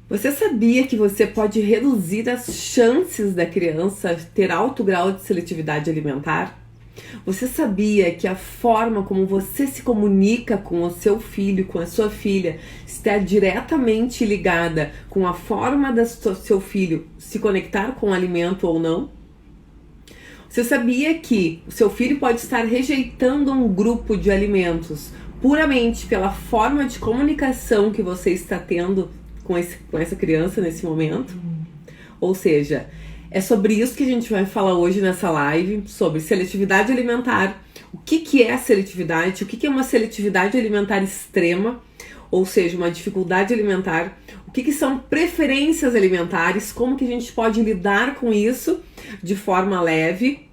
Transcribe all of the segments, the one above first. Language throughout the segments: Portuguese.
Você sabia que você pode reduzir as chances da criança ter alto grau de seletividade alimentar? Você sabia que a forma como você se comunica com o seu filho, com a sua filha, está diretamente ligada com a forma do seu filho se conectar com o alimento ou não? Você sabia que o seu filho pode estar rejeitando um grupo de alimentos puramente pela forma de comunicação que você está tendo com essa criança nesse momento? Ou seja, é sobre isso que a gente vai falar hoje nessa live, sobre seletividade alimentar. O que é seletividade? O que é uma seletividade alimentar extrema? Ou seja, uma dificuldade alimentar. O que são preferências alimentares? Como que a gente pode lidar com isso de forma leve,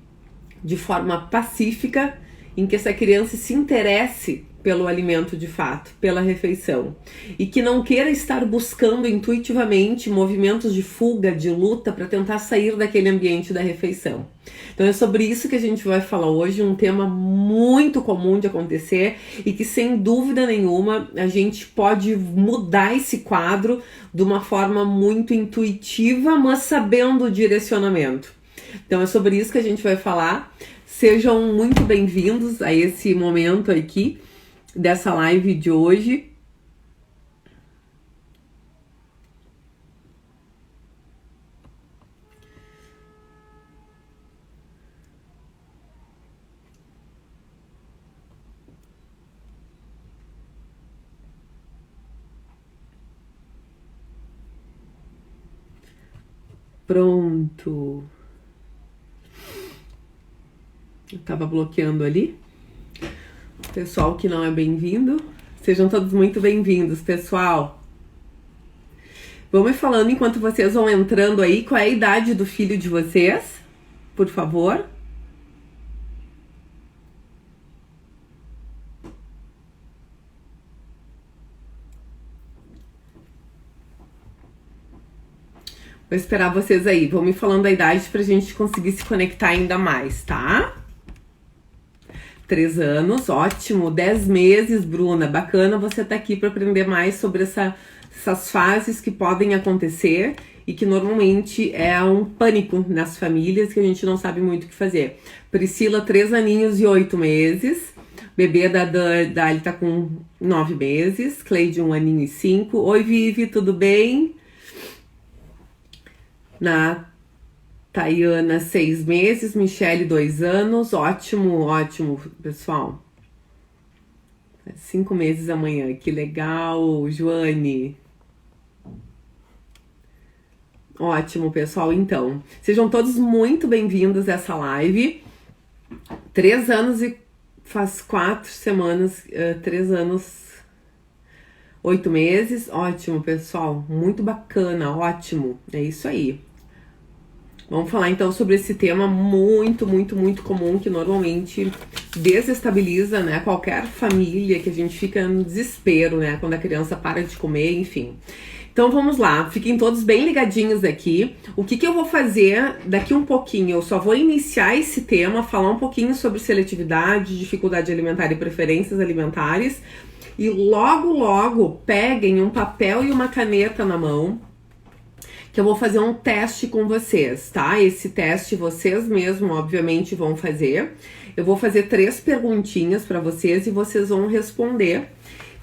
de forma pacífica, em que essa criança se interesse pelo alimento de fato, pela refeição, e que não queira estar buscando intuitivamente movimentos de fuga, de luta para tentar sair daquele ambiente da refeição. Então é sobre isso que a gente vai falar hoje, um tema muito comum de acontecer e que sem dúvida nenhuma a gente pode mudar esse quadro de uma forma muito intuitiva, mas sabendo o direcionamento. Então é sobre isso que a gente vai falar. Sejam muito bem-vindos a esse momento aqui dessa live de hoje. Pronto. Eu tava bloqueando ali. Pessoal que não é bem-vindo, sejam todos muito bem-vindos, pessoal. Vão me falando enquanto vocês vão entrando aí, qual é a idade do filho de vocês, por favor. Vou esperar vocês aí, vão me falando a idade pra gente conseguir se conectar ainda mais, tá? 3 anos, ótimo. 10 meses, Bruna, bacana você tá aqui para aprender mais sobre essas fases que podem acontecer e que normalmente é um pânico nas famílias que a gente não sabe muito o que fazer. Priscila, 3 aninhos e 8 meses. Bebê da Dali tá com 9 meses. Cleide, 1 aninho e 5. Oi, Vivi, tudo bem? Tayana, 6 meses, Michele, 2 anos, ótimo, pessoal. 5 meses amanhã, que legal, Joane. Ótimo, pessoal, então. Sejam todos muito bem-vindos a essa live. 3 anos e faz 4 semanas, 3 anos, 8 meses, ótimo, pessoal, muito bacana, ótimo, é isso aí. Vamos falar então sobre esse tema muito comum que normalmente desestabiliza, né, qualquer família, que a gente fica no desespero, né, quando a criança para de comer, enfim. Então vamos lá, fiquem todos bem ligadinhos aqui. O que eu vou fazer daqui um pouquinho? Eu só vou iniciar esse tema, falar um pouquinho sobre seletividade, dificuldade alimentar e preferências alimentares. E logo peguem um papel e uma caneta na mão, que eu vou fazer um teste com vocês, tá? Esse teste vocês mesmos, obviamente, vão fazer. Eu vou fazer 3 perguntinhas para vocês e vocês vão responder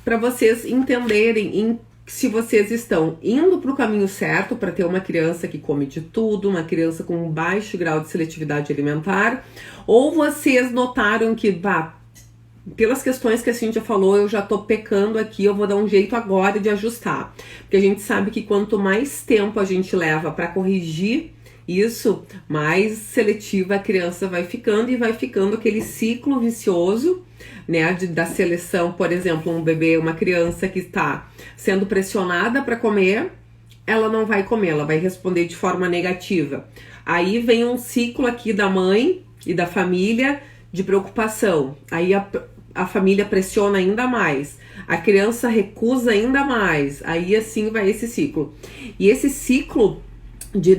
para vocês entenderem se vocês estão indo para o caminho certo para ter uma criança que come de tudo, uma criança com um baixo grau de seletividade alimentar, ou vocês notaram que, pelas questões que a Cíntia falou, eu já tô pecando aqui, eu vou dar um jeito agora de ajustar. Porque a gente sabe que quanto mais tempo a gente leva para corrigir isso, mais seletiva a criança vai ficando e vai ficando aquele ciclo vicioso, né, da seleção. Por exemplo, um bebê, uma criança que está sendo pressionada para comer, ela não vai comer, ela vai responder de forma negativa. Aí vem um ciclo aqui da mãe e da família de preocupação. Aí a família pressiona ainda mais, a criança recusa ainda mais, aí assim vai esse ciclo. E esse ciclo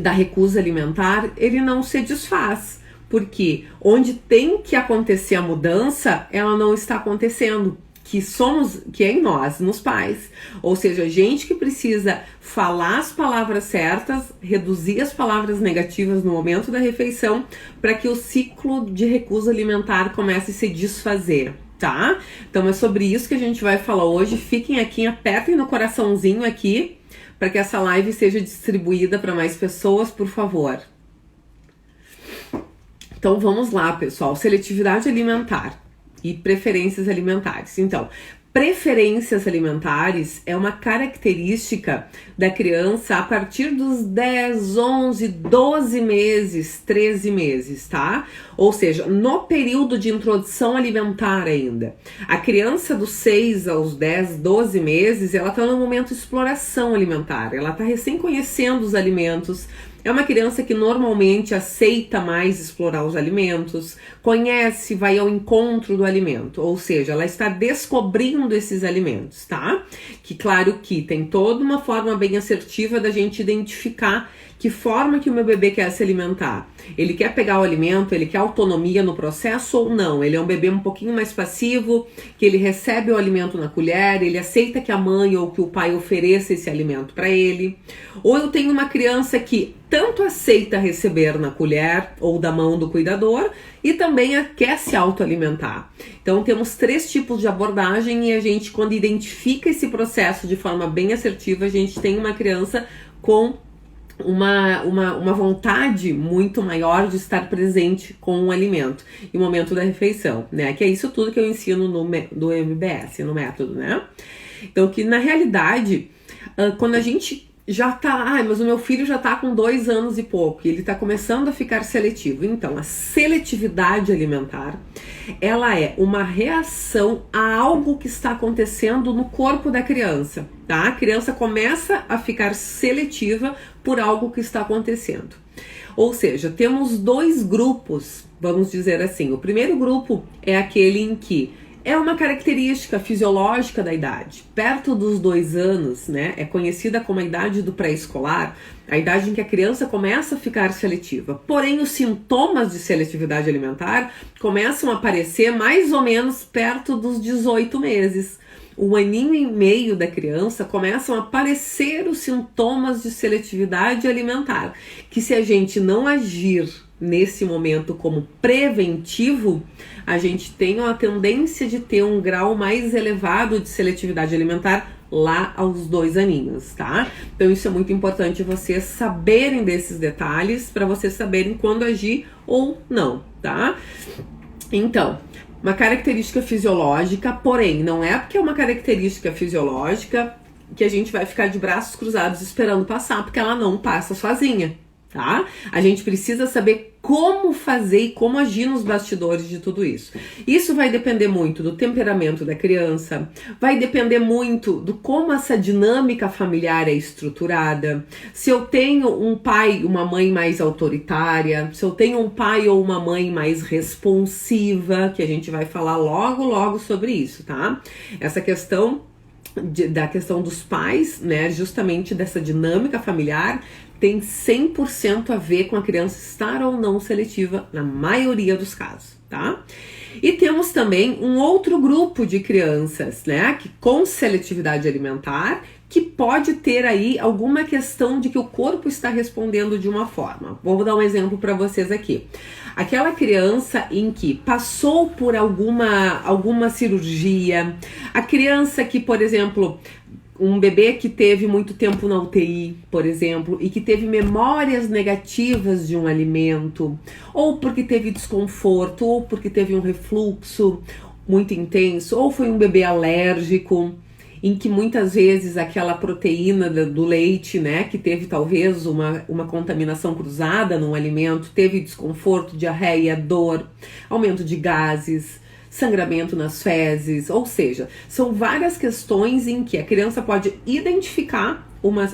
da recusa alimentar, ele não se desfaz, porque onde tem que acontecer a mudança, ela não está acontecendo, que é em nós, nos pais. Ou seja, a gente que precisa falar as palavras certas, reduzir as palavras negativas no momento da refeição, para que o ciclo de recusa alimentar comece a se desfazer, tá? Então é sobre isso que a gente vai falar hoje. Fiquem aqui, apertem no coraçãozinho aqui, para que essa live seja distribuída para mais pessoas, por favor. Então vamos lá, pessoal. Seletividade alimentar e preferências alimentares. Então, preferências alimentares é uma característica da criança a partir dos 10, 11, 12 meses, 13 meses, tá? Ou seja, no período de introdução alimentar ainda. A criança dos 6 aos 10, 12 meses, ela tá no momento de exploração alimentar, ela tá recém conhecendo os alimentos. É uma criança que normalmente aceita mais explorar os alimentos, conhece, vai ao encontro do alimento, ou seja, ela está descobrindo esses alimentos, tá? Que claro que tem toda uma forma bem assertiva da gente identificar que forma que o meu bebê quer se alimentar. Ele quer pegar o alimento, ele quer autonomia no processo ou não? Ele é um bebê um pouquinho mais passivo, que ele recebe o alimento na colher, ele aceita que a mãe ou que o pai ofereça esse alimento para ele. Ou eu tenho uma criança que tanto aceita receber na colher ou da mão do cuidador e também quer se autoalimentar. Então temos 3 tipos de abordagem e a gente, quando identifica esse processo de forma bem assertiva, a gente tem uma criança com uma vontade muito maior de estar presente com o alimento e o momento da refeição, né? Que é isso tudo que eu ensino do MBS, no método, né? Então, que na realidade, quando a gente já tá, mas o meu filho já tá com 2 anos e pouco, e ele tá começando a ficar seletivo. Então, a seletividade alimentar, ela é uma reação a algo que está acontecendo no corpo da criança, tá? A criança começa a ficar seletiva por algo que está acontecendo. Ou seja, temos 2 grupos, vamos dizer assim. O primeiro grupo é aquele em que é uma característica fisiológica da idade. Perto dos 2 anos, né, é conhecida como a idade do pré-escolar, a idade em que a criança começa a ficar seletiva. Porém, os sintomas de seletividade alimentar começam a aparecer mais ou menos perto dos 18 meses. 1 aninho e meio da criança começam a aparecer os sintomas de seletividade alimentar, que se a gente não agir nesse momento como preventivo, a gente tem a tendência de ter um grau mais elevado de seletividade alimentar lá aos 2 aninhos, tá? Então isso é muito importante vocês saberem desses detalhes para vocês saberem quando agir ou não, tá? Então, uma característica fisiológica, porém, não é porque é uma característica fisiológica que a gente vai ficar de braços cruzados esperando passar, porque ela não passa sozinha, tá? A gente precisa saber como fazer e como agir nos bastidores de tudo isso. Isso vai depender muito do temperamento da criança, vai depender muito do como essa dinâmica familiar é estruturada. Se eu tenho um pai e uma mãe mais autoritária, se eu tenho um pai ou uma mãe mais responsiva, que a gente vai falar logo sobre isso, tá? Essa questão da questão dos pais, né, justamente dessa dinâmica familiar, tem 100% a ver com a criança estar ou não seletiva na maioria dos casos, tá? E temos também um outro grupo de crianças, né, que com seletividade alimentar, que pode ter aí alguma questão de que o corpo está respondendo de uma forma. Vou dar um exemplo para vocês aqui. Aquela criança em que passou por alguma cirurgia, a criança que, por exemplo, um bebê que teve muito tempo na UTI, por exemplo, e que teve memórias negativas de um alimento, ou porque teve desconforto, ou porque teve um refluxo muito intenso, ou foi um bebê alérgico, em que muitas vezes aquela proteína do leite, né, que teve talvez uma contaminação cruzada num alimento, teve desconforto, diarreia, dor, aumento de gases, sangramento nas fezes, ou seja, são várias questões em que a criança pode identificar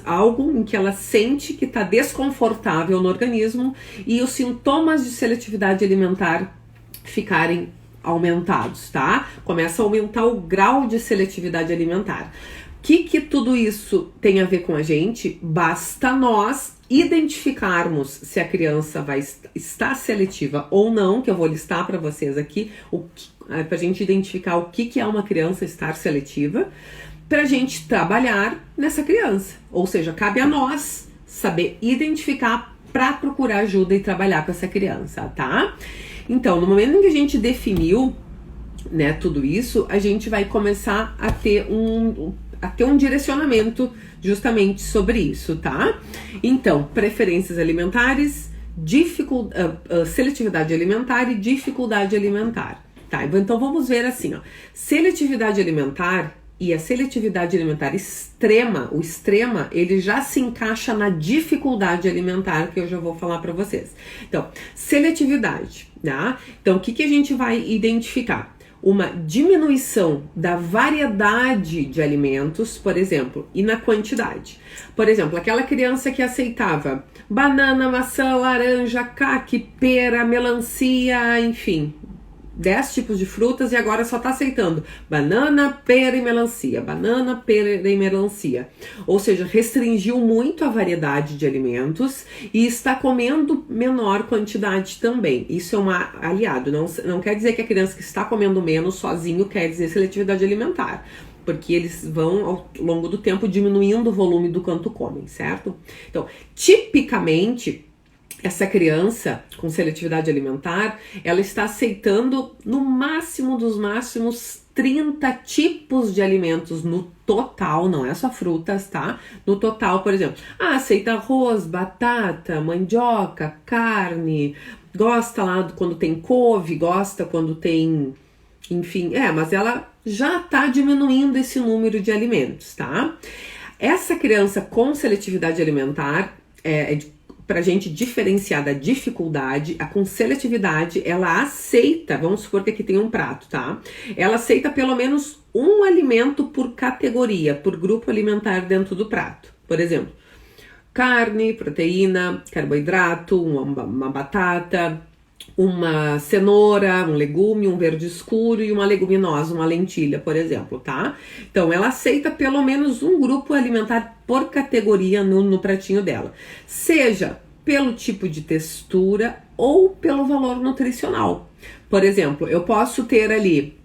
algo em que ela sente que está desconfortável no organismo e os sintomas de seletividade alimentar ficarem aumentados, tá? Começa a aumentar o grau de seletividade alimentar. O que tudo isso tem a ver com a gente? Basta nós identificarmos se a criança vai estar seletiva ou não, que eu vou listar para vocês aqui pra gente identificar o que é uma criança estar seletiva, pra gente trabalhar nessa criança. Ou seja, cabe a nós saber identificar para procurar ajuda e trabalhar com essa criança, tá? Então, no momento em que a gente definiu, né, tudo isso, a gente vai começar a ter um direcionamento justamente sobre isso, tá? Então, preferências alimentares, seletividade alimentar e dificuldade alimentar, tá? Então, vamos ver assim, ó, seletividade alimentar e a seletividade alimentar extrema, o extrema, ele já se encaixa na dificuldade alimentar, que eu já vou falar para vocês. Então, seletividade, tá? Então, o que a gente vai identificar? Uma diminuição da variedade de alimentos, por exemplo, e na quantidade. Por exemplo, aquela criança que aceitava banana, maçã, laranja, caque, pera, melancia, enfim, 10 tipos de frutas e agora só tá aceitando banana, pera e melancia, banana, pera e melancia. Ou seja, restringiu muito a variedade de alimentos e está comendo menor quantidade também. Isso é um aliado, não quer dizer que a criança que está comendo menos sozinho quer dizer seletividade alimentar, porque eles vão ao longo do tempo diminuindo o volume do quanto comem, certo? Então, tipicamente, essa criança com seletividade alimentar, ela está aceitando no máximo dos máximos 30 tipos de alimentos no total, não é só frutas, tá? No total, por exemplo, aceita arroz, batata, mandioca, carne, gosta lá quando tem couve, gosta quando tem, enfim, mas ela já tá diminuindo esse número de alimentos, tá? Essa criança com seletividade alimentar, pra gente diferenciar da dificuldade, a com seletividade, ela aceita, vamos supor que aqui tem um prato, tá? Ela aceita pelo menos um alimento por categoria, por grupo alimentar dentro do prato. Por exemplo, carne, proteína, carboidrato, uma batata, uma cenoura, um legume, um verde escuro e uma leguminosa, uma lentilha, por exemplo, tá? Então, ela aceita pelo menos um grupo alimentar por categoria no pratinho dela. Seja pelo tipo de textura ou pelo valor nutricional. Por exemplo, eu posso ter ali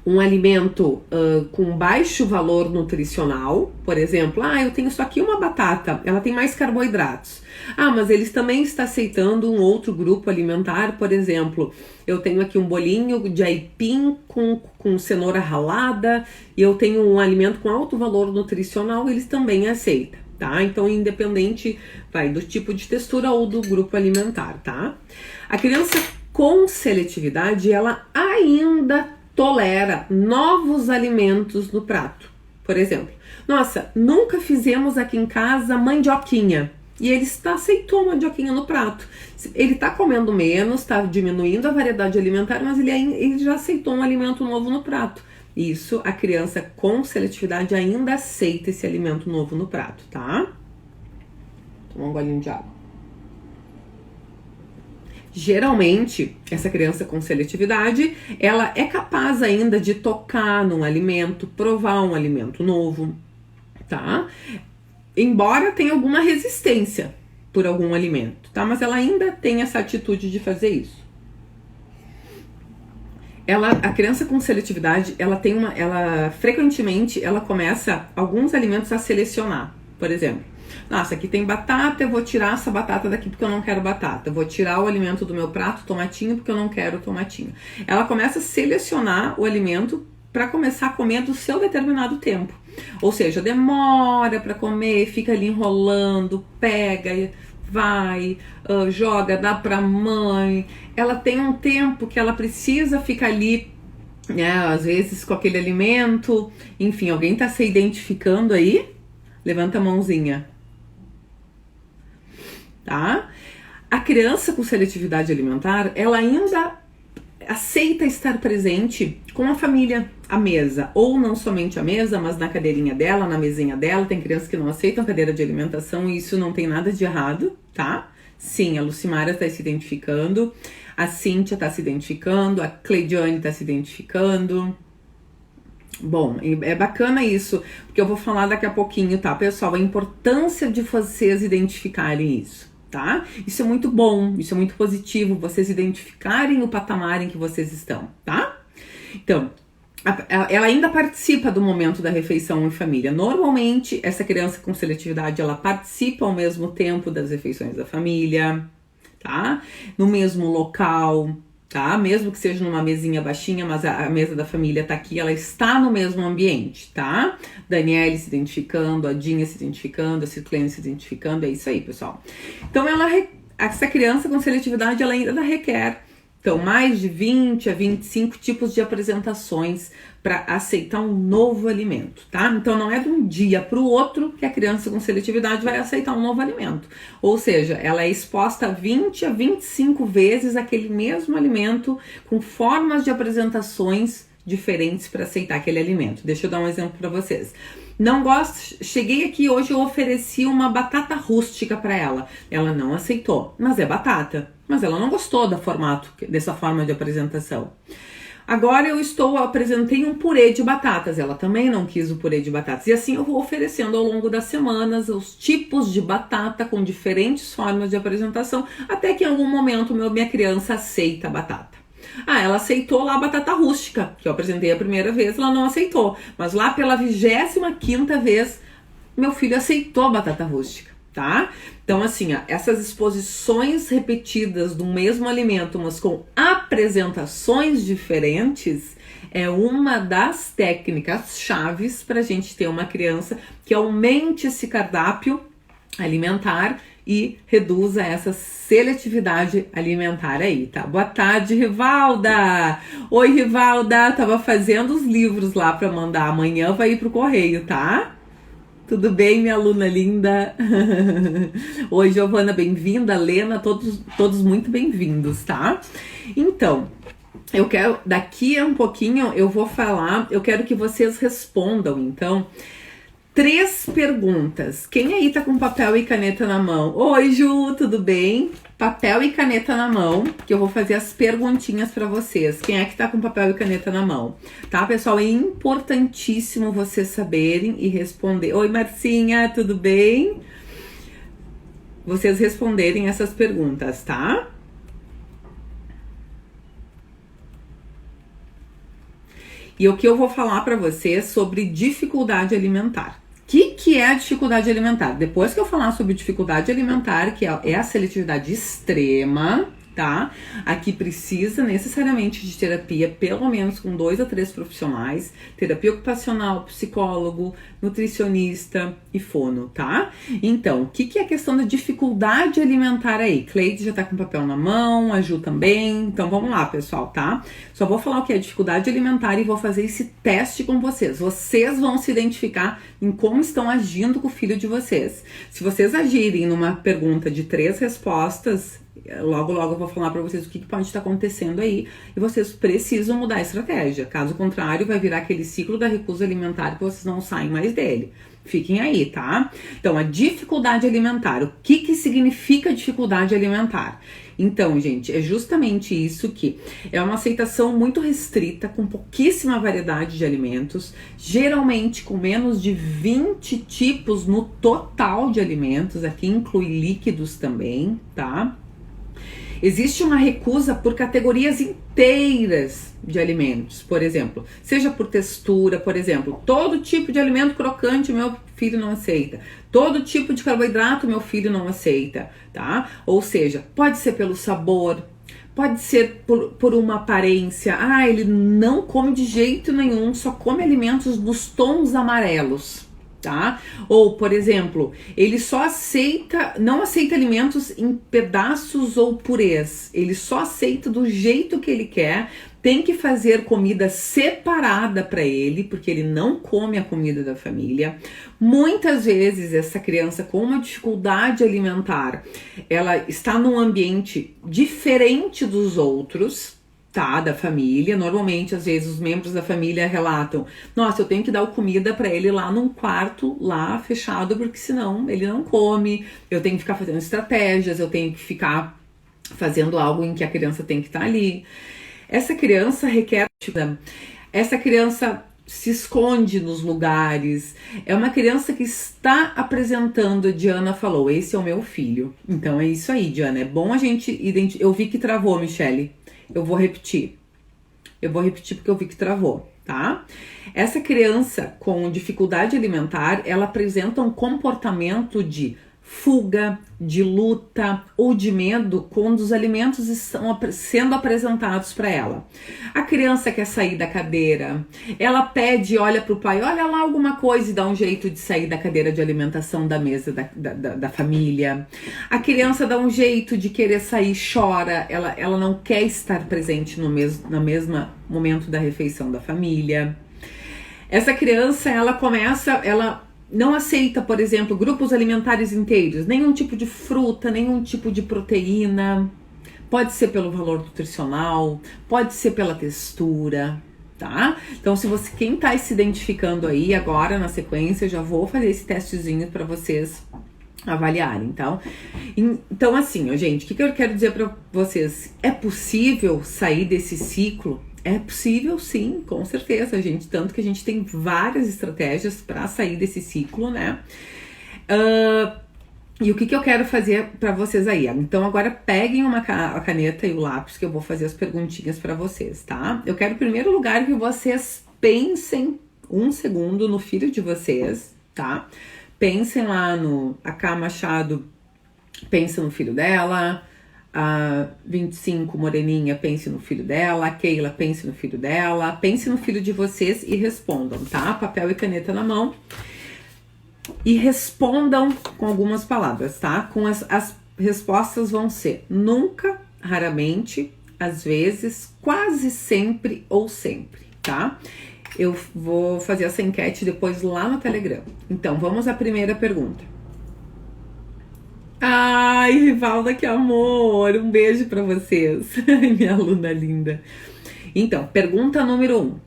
um alimento com baixo valor nutricional, por exemplo, eu tenho só aqui uma batata, ela tem mais carboidratos. Mas eles também estão aceitando um outro grupo alimentar, por exemplo, eu tenho aqui um bolinho de aipim com cenoura ralada, e eu tenho um alimento com alto valor nutricional, eles também aceitam, tá? Então, independente, do tipo de textura ou do grupo alimentar, tá? A criança com seletividade, ela ainda tolera novos alimentos no prato. Por exemplo, nossa, nunca fizemos aqui em casa mandioquinha. E ele aceitou a mandioquinha no prato. Ele está comendo menos, está diminuindo a variedade alimentar, mas ele já aceitou um alimento novo no prato. Isso, a criança com seletividade ainda aceita esse alimento novo no prato, tá? Toma um golinho de água. Geralmente, essa criança com seletividade, ela é capaz ainda de tocar num alimento, provar um alimento novo, tá? Embora tenha alguma resistência por algum alimento, tá? Mas ela ainda tem essa atitude de fazer isso. A criança com seletividade, frequentemente, ela começa alguns alimentos a selecionar. Por exemplo, nossa, aqui tem batata, eu vou tirar essa batata daqui porque eu não quero batata. Eu vou tirar o alimento do meu prato, tomatinho, porque eu não quero tomatinho. Ela começa a selecionar o alimento para começar a comer do seu determinado tempo. Ou seja, demora para comer, fica ali enrolando, pega, vai, joga, dá pra mãe. Ela tem um tempo que ela precisa ficar ali, né, às vezes com aquele alimento. Enfim, alguém tá se identificando aí? Levanta a mãozinha. Tá? A criança com seletividade alimentar, ela ainda aceita estar presente com a família à mesa, ou não somente à mesa, mas na cadeirinha dela, na mesinha dela. Tem crianças que não aceitam cadeira de alimentação e isso não tem nada de errado, tá? Sim, a Lucimara está se identificando, a Cíntia está se identificando, a Cleidiane está se identificando. Bom, é bacana isso, porque eu vou falar daqui a pouquinho, tá, pessoal? A importância de vocês identificarem isso, tá? Isso é muito bom, isso é muito positivo, vocês identificarem o patamar em que vocês estão, tá? Então, ela ainda participa do momento da refeição em família. Normalmente, essa criança com seletividade, ela participa ao mesmo tempo das refeições da família, tá? No mesmo local, tá? Mesmo que seja numa mesinha baixinha, mas a mesa da família tá aqui, ela está no mesmo ambiente, tá? Daniele se identificando, a Dinha se identificando, a Cirlene se identificando, é isso aí, pessoal. Então, essa criança com seletividade, ela ainda requer, então, mais de 20 a 25 tipos de apresentações para aceitar um novo alimento, tá? Então, não é de um dia para o outro que a criança com seletividade vai aceitar um novo alimento. Ou seja, ela é exposta a 20 a 25 vezes aquele mesmo alimento com formas de apresentações diferentes para aceitar aquele alimento. Deixa eu dar um exemplo para vocês. Não gosto, cheguei aqui hoje, eu ofereci uma batata rústica para ela. Ela não aceitou, mas é batata. Mas ela não gostou do formato, dessa forma de apresentação. Agora eu apresentei um purê de batatas. Ela também não quis o purê de batatas. E assim eu vou oferecendo ao longo das semanas os tipos de batata com diferentes formas de apresentação, até que em algum momento minha criança aceita a batata. Ela aceitou lá a batata rústica, que eu apresentei a primeira vez, ela não aceitou. Mas lá pela 25ª vez, meu filho aceitou a batata rústica, tá? Então, assim, essas exposições repetidas do mesmo alimento, mas com apresentações diferentes, é uma das técnicas chaves para a gente ter uma criança que aumente esse cardápio alimentar e reduza essa seletividade alimentar aí, tá? Boa tarde, Rivalda! Oi, Rivalda! Tava fazendo os livros lá para mandar. Amanhã vai ir pro correio, tá? Tudo bem, minha aluna linda? Oi, Giovana, bem-vinda. Lena, todos muito bem-vindos, tá? Então, eu quero, daqui a um pouquinho, eu vou falar, eu quero que vocês respondam, então, 3 perguntas. Quem aí tá com papel e caneta na mão? Oi, Ju, tudo bem? Papel e caneta na mão, que eu vou fazer as perguntinhas para vocês. Quem é que tá com papel e caneta na mão? Tá, pessoal? É importantíssimo vocês saberem e responder. Oi, Marcinha, tudo bem? Vocês responderem essas perguntas, tá? E o que eu vou falar para vocês sobre dificuldade alimentar. O que é a dificuldade alimentar? Depois que eu falar sobre dificuldade alimentar, que é a seletividade extrema, tá? Aqui precisa necessariamente de terapia, pelo menos com 2 a 3 profissionais, terapia ocupacional, psicólogo, nutricionista e fono, tá? Então, o que é a questão da dificuldade alimentar aí? Cleide já tá com papel na mão, a Ju também, então vamos lá, pessoal, tá? Só vou falar o que é dificuldade alimentar e vou fazer esse teste com vocês. Vocês vão se identificar em como estão agindo com o filho de vocês. Se vocês agirem numa pergunta de 3 respostas, logo eu vou falar para vocês o que pode estar acontecendo aí e vocês precisam mudar a estratégia. Caso contrário, vai virar aquele ciclo da recusa alimentar que vocês não saem mais dele. Fiquem aí, tá? Então, a dificuldade alimentar. O que significa dificuldade alimentar? Então, gente, é justamente isso que é uma aceitação muito restrita, com pouquíssima variedade de alimentos, geralmente com menos de 20 tipos no total de alimentos, aqui inclui líquidos também, tá? Existe uma recusa por categorias inteiras de alimentos, por exemplo, seja por textura, por exemplo, todo tipo de alimento crocante meu filho não aceita, todo tipo de carboidrato meu filho não aceita, tá? Ou seja, pode ser pelo sabor, pode ser por uma aparência, ele não come de jeito nenhum, só come alimentos dos tons amarelos. Tá? Ou, por exemplo, ele só não aceita alimentos em pedaços ou purês. Ele só aceita do jeito que ele quer. Tem que fazer comida separada para ele, porque ele não come a comida da família. Muitas vezes essa criança com uma dificuldade alimentar, ela está num ambiente diferente dos outros, tá, da família. Normalmente, às vezes, os membros da família relatam: nossa, eu tenho que dar comida para ele lá num quarto, lá fechado, porque senão ele não come. Eu tenho que ficar fazendo estratégias, eu tenho que ficar fazendo algo em que a criança tem que estar ali. Essa criança essa criança se esconde nos lugares. É uma criança que está apresentando. A Diana falou: esse é o meu filho. Então é isso aí, Diana. É bom a gente identificar. Eu vi que travou, Michele. Eu vou repetir. Eu vou repetir porque eu vi que travou, tá? Essa criança com dificuldade alimentar, ela apresenta um comportamento de fuga, de luta ou de medo quando os alimentos estão sendo apresentados para ela. A criança quer sair da cadeira, ela pede, olha para o pai, olha lá alguma coisa e dá um jeito de sair da cadeira de alimentação da mesa da família. A criança dá um jeito de querer sair, chora, ela não quer estar presente no mesmo momento da refeição da família. Essa criança, ela não aceita, por exemplo, grupos alimentares inteiros, nenhum tipo de fruta, nenhum tipo de proteína. Pode ser pelo valor nutricional, pode ser pela textura, tá? Então, quem tá se identificando aí agora na sequência, eu já vou fazer esse testezinho para vocês avaliarem, então assim, gente, o que eu quero dizer para vocês? É possível sair desse ciclo? É possível, sim, com certeza, gente. Tanto que a gente tem várias estratégias para sair desse ciclo, né? E o que eu quero fazer para vocês aí? Então, agora peguem a caneta e o lápis que eu vou fazer as perguntinhas para vocês, tá? Eu quero, em primeiro lugar, que vocês pensem um segundo no filho de vocês, tá? Pensem lá no AK Machado, pensa no filho dela. A 25, Moreninha, pense no filho dela. A Keila, pense no filho dela. Pense no filho de vocês e respondam, tá? Papel e caneta na mão. E respondam com algumas palavras, tá? As respostas vão ser nunca, raramente, às vezes, quase sempre ou sempre, tá? Eu vou fazer essa enquete depois lá no Telegram. Então, vamos à primeira pergunta. Ai, Rivalda, que amor! Um beijo pra vocês. Minha aluna linda. Então, pergunta número 1.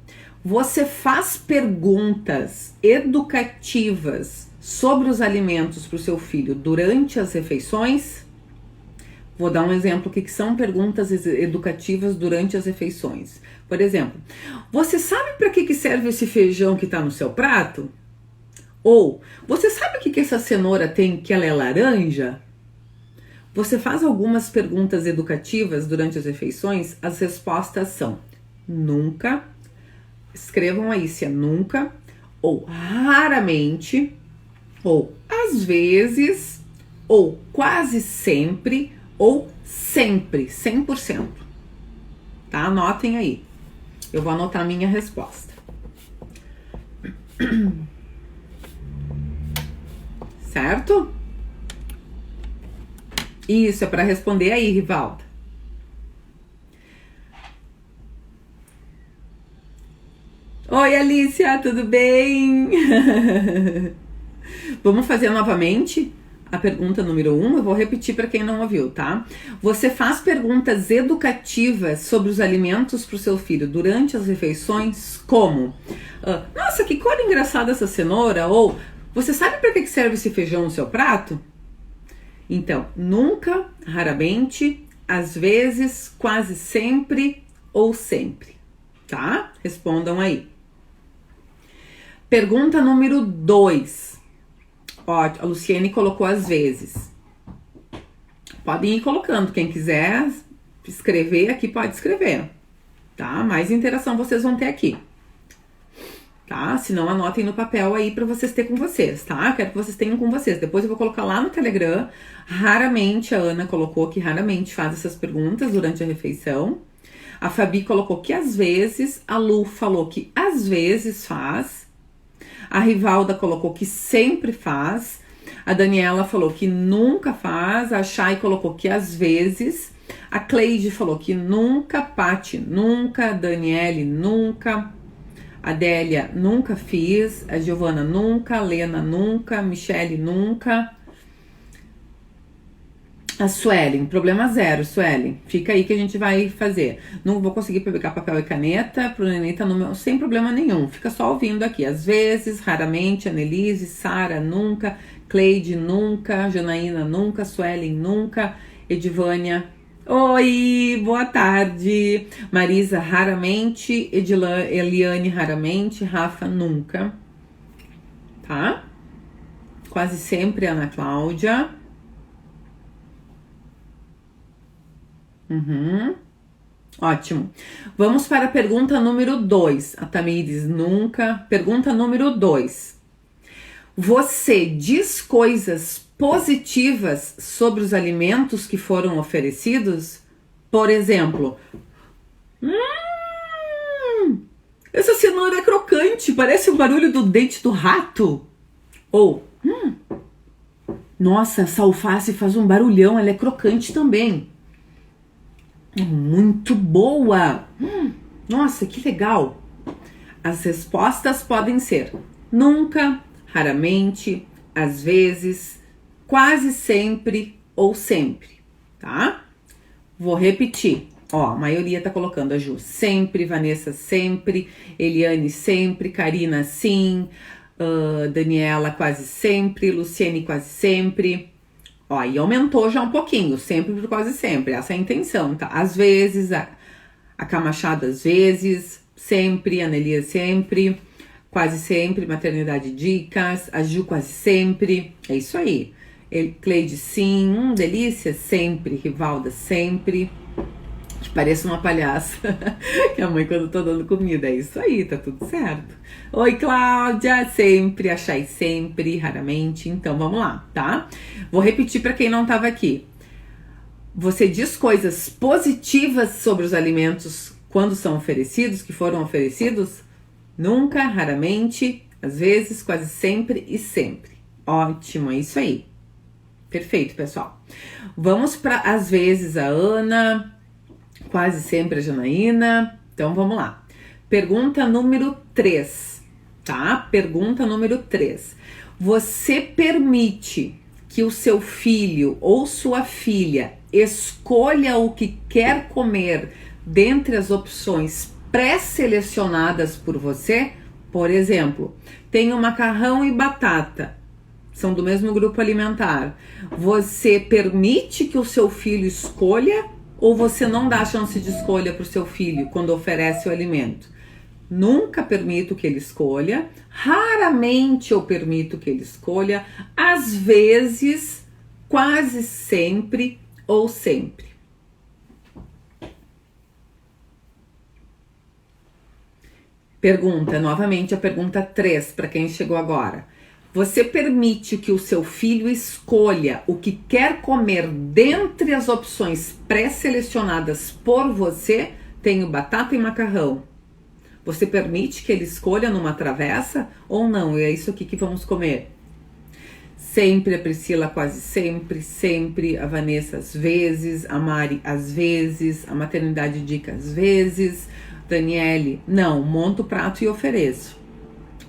Você faz perguntas educativas sobre os alimentos para o seu filho durante as refeições? Vou dar um exemplo. O que são perguntas educativas durante as refeições? Por exemplo, você sabe para que serve esse feijão que está no seu prato? Ou, você sabe o que essa cenoura tem, que ela é laranja? Você faz algumas perguntas educativas durante as refeições? As respostas são nunca, escrevam aí se é nunca, ou raramente, ou às vezes, ou quase sempre, ou sempre, 100%. Tá? Anotem aí. Eu vou anotar a minha resposta. Certo? Isso, é para responder aí, Rivalda. Oi, Alicia, tudo bem? Vamos fazer novamente a pergunta número 1. Eu vou repetir para quem não ouviu, tá? Você faz perguntas educativas sobre os alimentos para o seu filho durante as refeições, como? Nossa, que cor engraçada essa cenoura! Ou, você sabe para que serve esse feijão no seu prato? Então, nunca, raramente, às vezes, quase sempre ou sempre, tá? Respondam aí. Pergunta número 2. Ó, a Luciene colocou às vezes. Podem ir colocando, quem quiser escrever aqui pode escrever, tá? Mais interação vocês vão ter aqui. Tá? Se não, anotem no papel aí pra vocês terem com vocês, tá? Quero que vocês tenham com vocês. Depois eu vou colocar lá no Telegram. Raramente, a Ana colocou que raramente faz essas perguntas durante a refeição. A Fabi colocou que às vezes. A Lu falou que às vezes faz. A Rivalda colocou que sempre faz. A Daniela falou que nunca faz. A Chay colocou que às vezes. A Cleide falou que nunca. Pati nunca. Daniele nunca. A Délia, nunca fiz. A Giovana, nunca. A Lena, nunca. A Michele, nunca. A Suelen, problema zero, Suelen. Fica aí que a gente vai fazer. Não vou conseguir pegar papel e caneta. Pro neném tá no meu... Sem problema nenhum. Fica só ouvindo aqui. Às vezes, raramente. Annelise, Sara, nunca. Cleide, nunca. Janaína, nunca. Suelen, nunca. Edivânia... Oi, boa tarde. Marisa, raramente. Eliane, raramente. Rafa, nunca. Tá? Quase sempre, Ana Cláudia. Ótimo. Vamos para a pergunta número 2. A Tamires nunca. Pergunta número 2. Você diz coisas positivas sobre os alimentos que foram oferecidos? Por exemplo, essa cenoura é crocante, parece o barulho do dente do rato. Ou, nossa, essa alface faz um barulhão, ela é crocante também. Muito boa! Nossa, que legal! As respostas podem ser nunca, raramente, às vezes, quase sempre ou sempre, tá? Vou repetir. Ó, a maioria tá colocando a Ju sempre, Vanessa sempre, Eliane sempre, Karina sim, Daniela quase sempre, Luciene quase sempre. Ó, e aumentou já um pouquinho, sempre por quase sempre, essa é a intenção, tá? Às vezes, a Camachado às vezes, sempre, Anelia sempre, quase sempre, Maternidade Dicas, a Ju quase sempre, é isso aí. Cleide sim, delícia, sempre, Rivalda sempre, que parece uma palhaça, que a mãe quando tô dando comida, é isso aí, tá tudo certo. Oi, Cláudia, sempre, a Chay sempre, raramente, então vamos lá, tá? Vou repetir para quem não tava aqui. Você diz coisas positivas sobre os alimentos quando são oferecidos, que foram oferecidos? Nunca, raramente, às vezes, quase sempre e sempre. Ótimo, é isso aí. Perfeito, pessoal. Vamos para às vezes a Ana, quase sempre a Janaína. Então vamos lá. Pergunta número 3, tá? Pergunta número 3. Você permite que o seu filho ou sua filha escolha o que quer comer dentre as opções pré-selecionadas por você? Por exemplo, tenho macarrão e batata. São do mesmo grupo alimentar. Você permite que o seu filho escolha ou você não dá chance de escolha para o seu filho quando oferece o alimento? Nunca permito que ele escolha. Raramente eu permito que ele escolha. Às vezes, quase sempre ou sempre. Pergunta, novamente a pergunta 3 para quem chegou agora. Você permite que o seu filho escolha o que quer comer dentre as opções pré-selecionadas por você? Tenho batata e macarrão. Você permite que ele escolha numa travessa ou não? É isso aqui que vamos comer. Sempre, a Priscila quase sempre, sempre, a Vanessa às vezes, a Mari às vezes, a Maternidade Dica às vezes, Daniele, não, monto o prato e ofereço.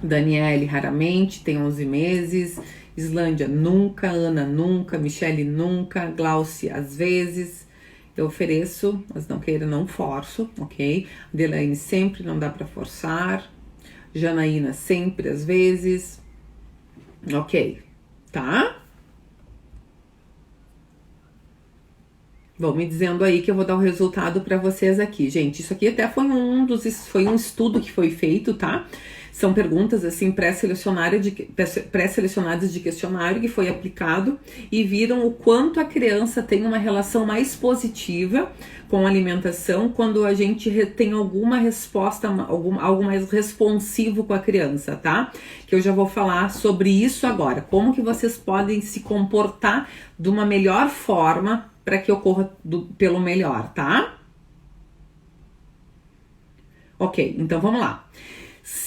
Daniele, raramente, tem 11 meses. Islândia, nunca. Ana, nunca. Michele, nunca. Glaucia, às vezes. Eu ofereço, mas não queira, não forço, ok? Adelaine, sempre, não dá pra forçar. Janaína, sempre, às vezes. Ok, tá? Vão me dizendo aí que eu vou dar o resultado pra vocês aqui. Gente, isso aqui até foi um estudo que foi feito, tá? São perguntas assim pré-selecionadas de questionário que foi aplicado e viram o quanto a criança tem uma relação mais positiva com a alimentação quando a gente tem alguma resposta, algo mais responsivo com a criança, tá? Que eu já vou falar sobre isso agora. Como que vocês podem se comportar de uma melhor forma para que ocorra pelo melhor, tá? Ok, então vamos lá.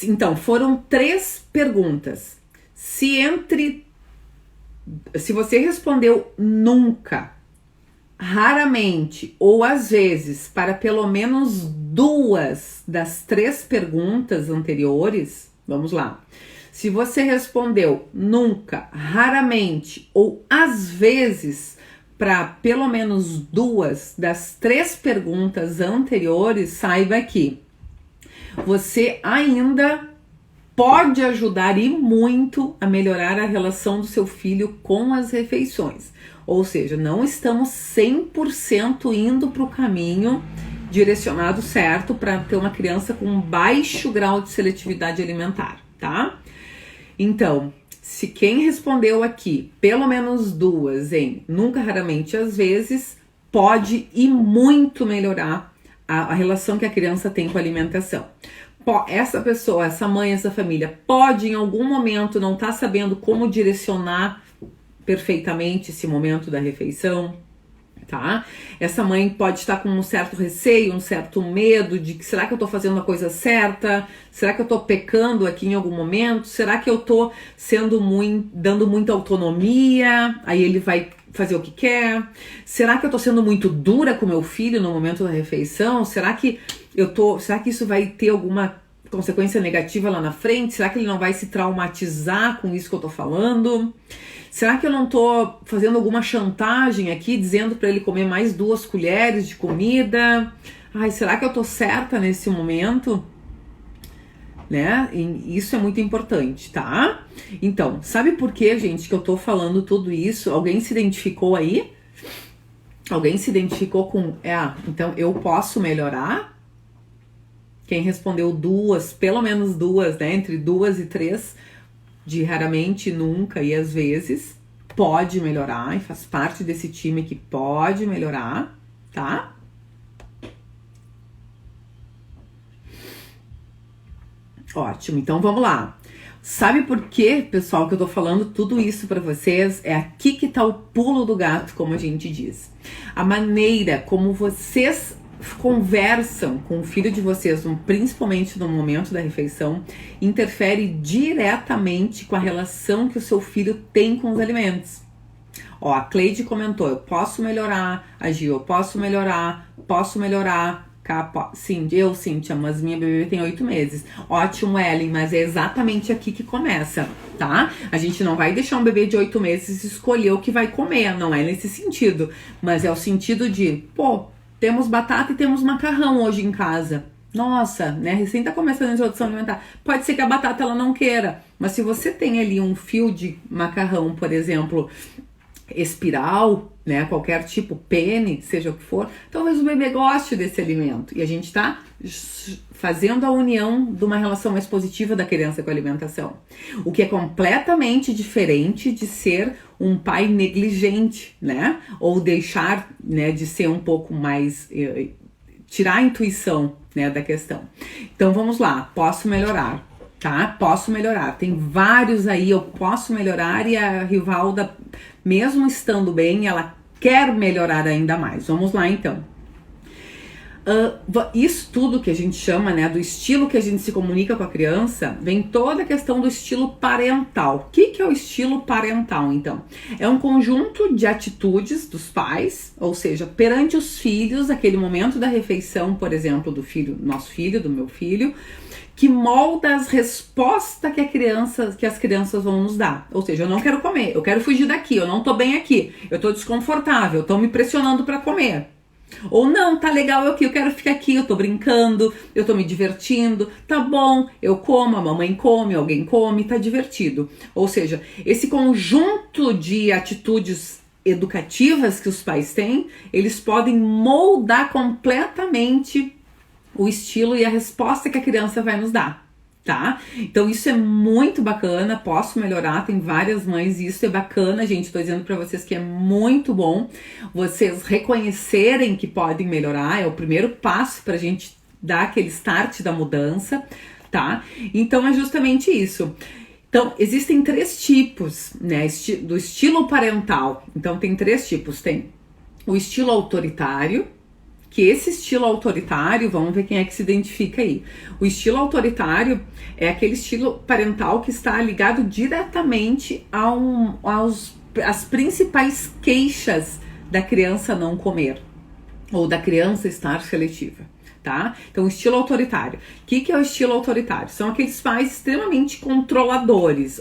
Então, foram 3 perguntas. Se você respondeu nunca, raramente ou às vezes para pelo menos 2 das 3 perguntas anteriores, vamos lá. Se você respondeu nunca, raramente ou às vezes para pelo menos 2 das 3 perguntas anteriores, saiba que você ainda pode ajudar e muito a melhorar a relação do seu filho com as refeições. Ou seja, não estamos 100% indo para o caminho direcionado certo para ter uma criança com baixo grau de seletividade alimentar, tá? Então, se quem respondeu aqui, pelo menos 2 em nunca, raramente, às vezes, pode e muito melhorar a relação que a criança tem com a alimentação. Essa pessoa, essa mãe, essa família pode em algum momento não estar sabendo como direcionar perfeitamente esse momento da refeição, tá? Essa mãe pode estar com um certo receio, um certo medo de que será que eu tô fazendo a coisa certa? Será que eu tô pecando aqui em algum momento? Será que eu tô dando muita autonomia? Aí ele vai fazer o que quer? Será que eu tô sendo muito dura com meu filho no momento da refeição? Será que isso vai ter alguma consequência negativa lá na frente? Será que ele não vai se traumatizar com isso que eu tô falando? Será que eu não tô fazendo alguma chantagem aqui, dizendo para ele comer mais 2 colheres de comida? Ai, será que eu tô certa nesse momento? Né? E isso é muito importante, tá? Então, sabe por que, gente, que eu tô falando tudo isso? Alguém se identificou aí? Alguém se identificou com... então eu posso melhorar? Quem respondeu 2, pelo menos 2, né? Entre 2 e 3, de raramente, nunca e às vezes, pode melhorar e faz parte desse time que pode melhorar, tá? Ótimo, então vamos lá. Sabe por que, pessoal, que eu tô falando tudo isso pra vocês? É aqui que tá o pulo do gato, como a gente diz. A maneira como vocês conversam com o filho de vocês, principalmente no momento da refeição, interfere diretamente com a relação que o seu filho tem com os alimentos. Ó, a Cleide comentou, eu posso melhorar. A Gil, eu posso melhorar. Sim, Cíntia, mas minha bebê tem 8 meses. Ótimo, Ellen, mas é exatamente aqui que começa, tá? A gente não vai deixar um bebê de 8 meses escolher o que vai comer, não é nesse sentido. Mas é o sentido de, temos batata e temos macarrão hoje em casa. Nossa, né? Recém tá começando a introdução alimentar. Pode ser que a batata ela não queira, mas se você tem ali um fio de macarrão, por exemplo, espiral, né, qualquer tipo, pene, seja o que for, talvez o bebê goste desse alimento. E a gente tá fazendo a união de uma relação mais positiva da criança com a alimentação. O que é completamente diferente de ser um pai negligente, né? Ou deixar, né, de ser um pouco mais... tirar a intuição, né, da questão. Então vamos lá, posso melhorar, tá? Posso melhorar. Tem vários aí, eu posso melhorar, e a Rivalda, mesmo estando bem, ela quer melhorar ainda mais. Vamos lá, então. Isso tudo que a gente chama, né, do estilo que a gente se comunica com a criança, vem toda a questão do estilo parental. O que é o estilo parental, então? É um conjunto de atitudes dos pais, ou seja, perante os filhos, aquele momento da refeição, por exemplo, do filho, nosso filho, do meu filho, que molda as respostas que as crianças vão nos dar. Ou seja, eu não quero comer, eu quero fugir daqui, eu não tô bem aqui, eu tô desconfortável, estão me pressionando para comer. Ou não, tá legal aqui, eu quero ficar aqui, eu tô brincando, eu tô me divertindo, tá bom, eu como, a mamãe come, alguém come, tá divertido. Ou seja, esse conjunto de atitudes educativas que os pais têm, eles podem moldar completamente o estilo e a resposta que a criança vai nos dar, tá? Então isso é muito bacana, posso melhorar, tem várias mães, e isso é bacana, gente, tô dizendo pra vocês que é muito bom vocês reconhecerem que podem melhorar, é o primeiro passo pra gente dar aquele start da mudança, tá? Então é justamente isso. Então, existem 3 tipos, né, do estilo parental. Então tem 3 tipos, tem o estilo autoritário, que esse estilo autoritário, vamos ver quem é que se identifica aí. O estilo autoritário é aquele estilo parental que está ligado diretamente às principais queixas da criança não comer, ou da criança estar seletiva, tá? Então, o estilo autoritário. O que é o estilo autoritário? São aqueles pais extremamente controladores,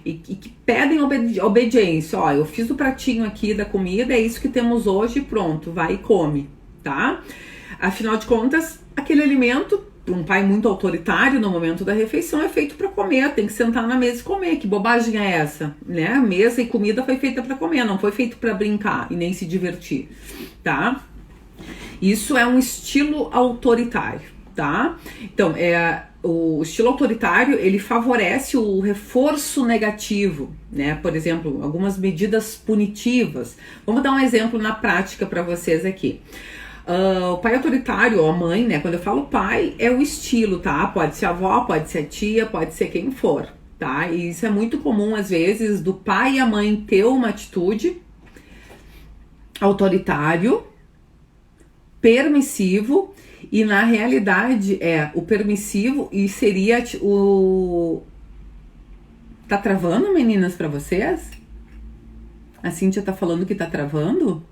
e que pedem obediência. Eu fiz o pratinho aqui da comida, é isso que temos hoje, pronto, vai e come. Tá? Afinal de contas, aquele alimento, um pai muito autoritário no momento da refeição, é feito para comer, tem que sentar na mesa e comer. Que bobagem é essa, né? Mesa e comida foi feita para comer, não foi feito para brincar e nem se divertir, tá? Isso é um estilo autoritário, tá? Então, o estilo autoritário, ele favorece o reforço negativo, né? Por exemplo, algumas medidas punitivas. Vamos dar um exemplo na prática para vocês aqui. O pai autoritário, ou a mãe, né? Quando eu falo pai, é o estilo, tá? Pode ser a avó, pode ser a tia, pode ser quem for, tá? E isso é muito comum, às vezes, do pai e a mãe ter uma atitude autoritário, permissivo, e na realidade o permissivo e seria o... Tá travando, meninas, pra vocês? A Cíntia tá falando que tá travando?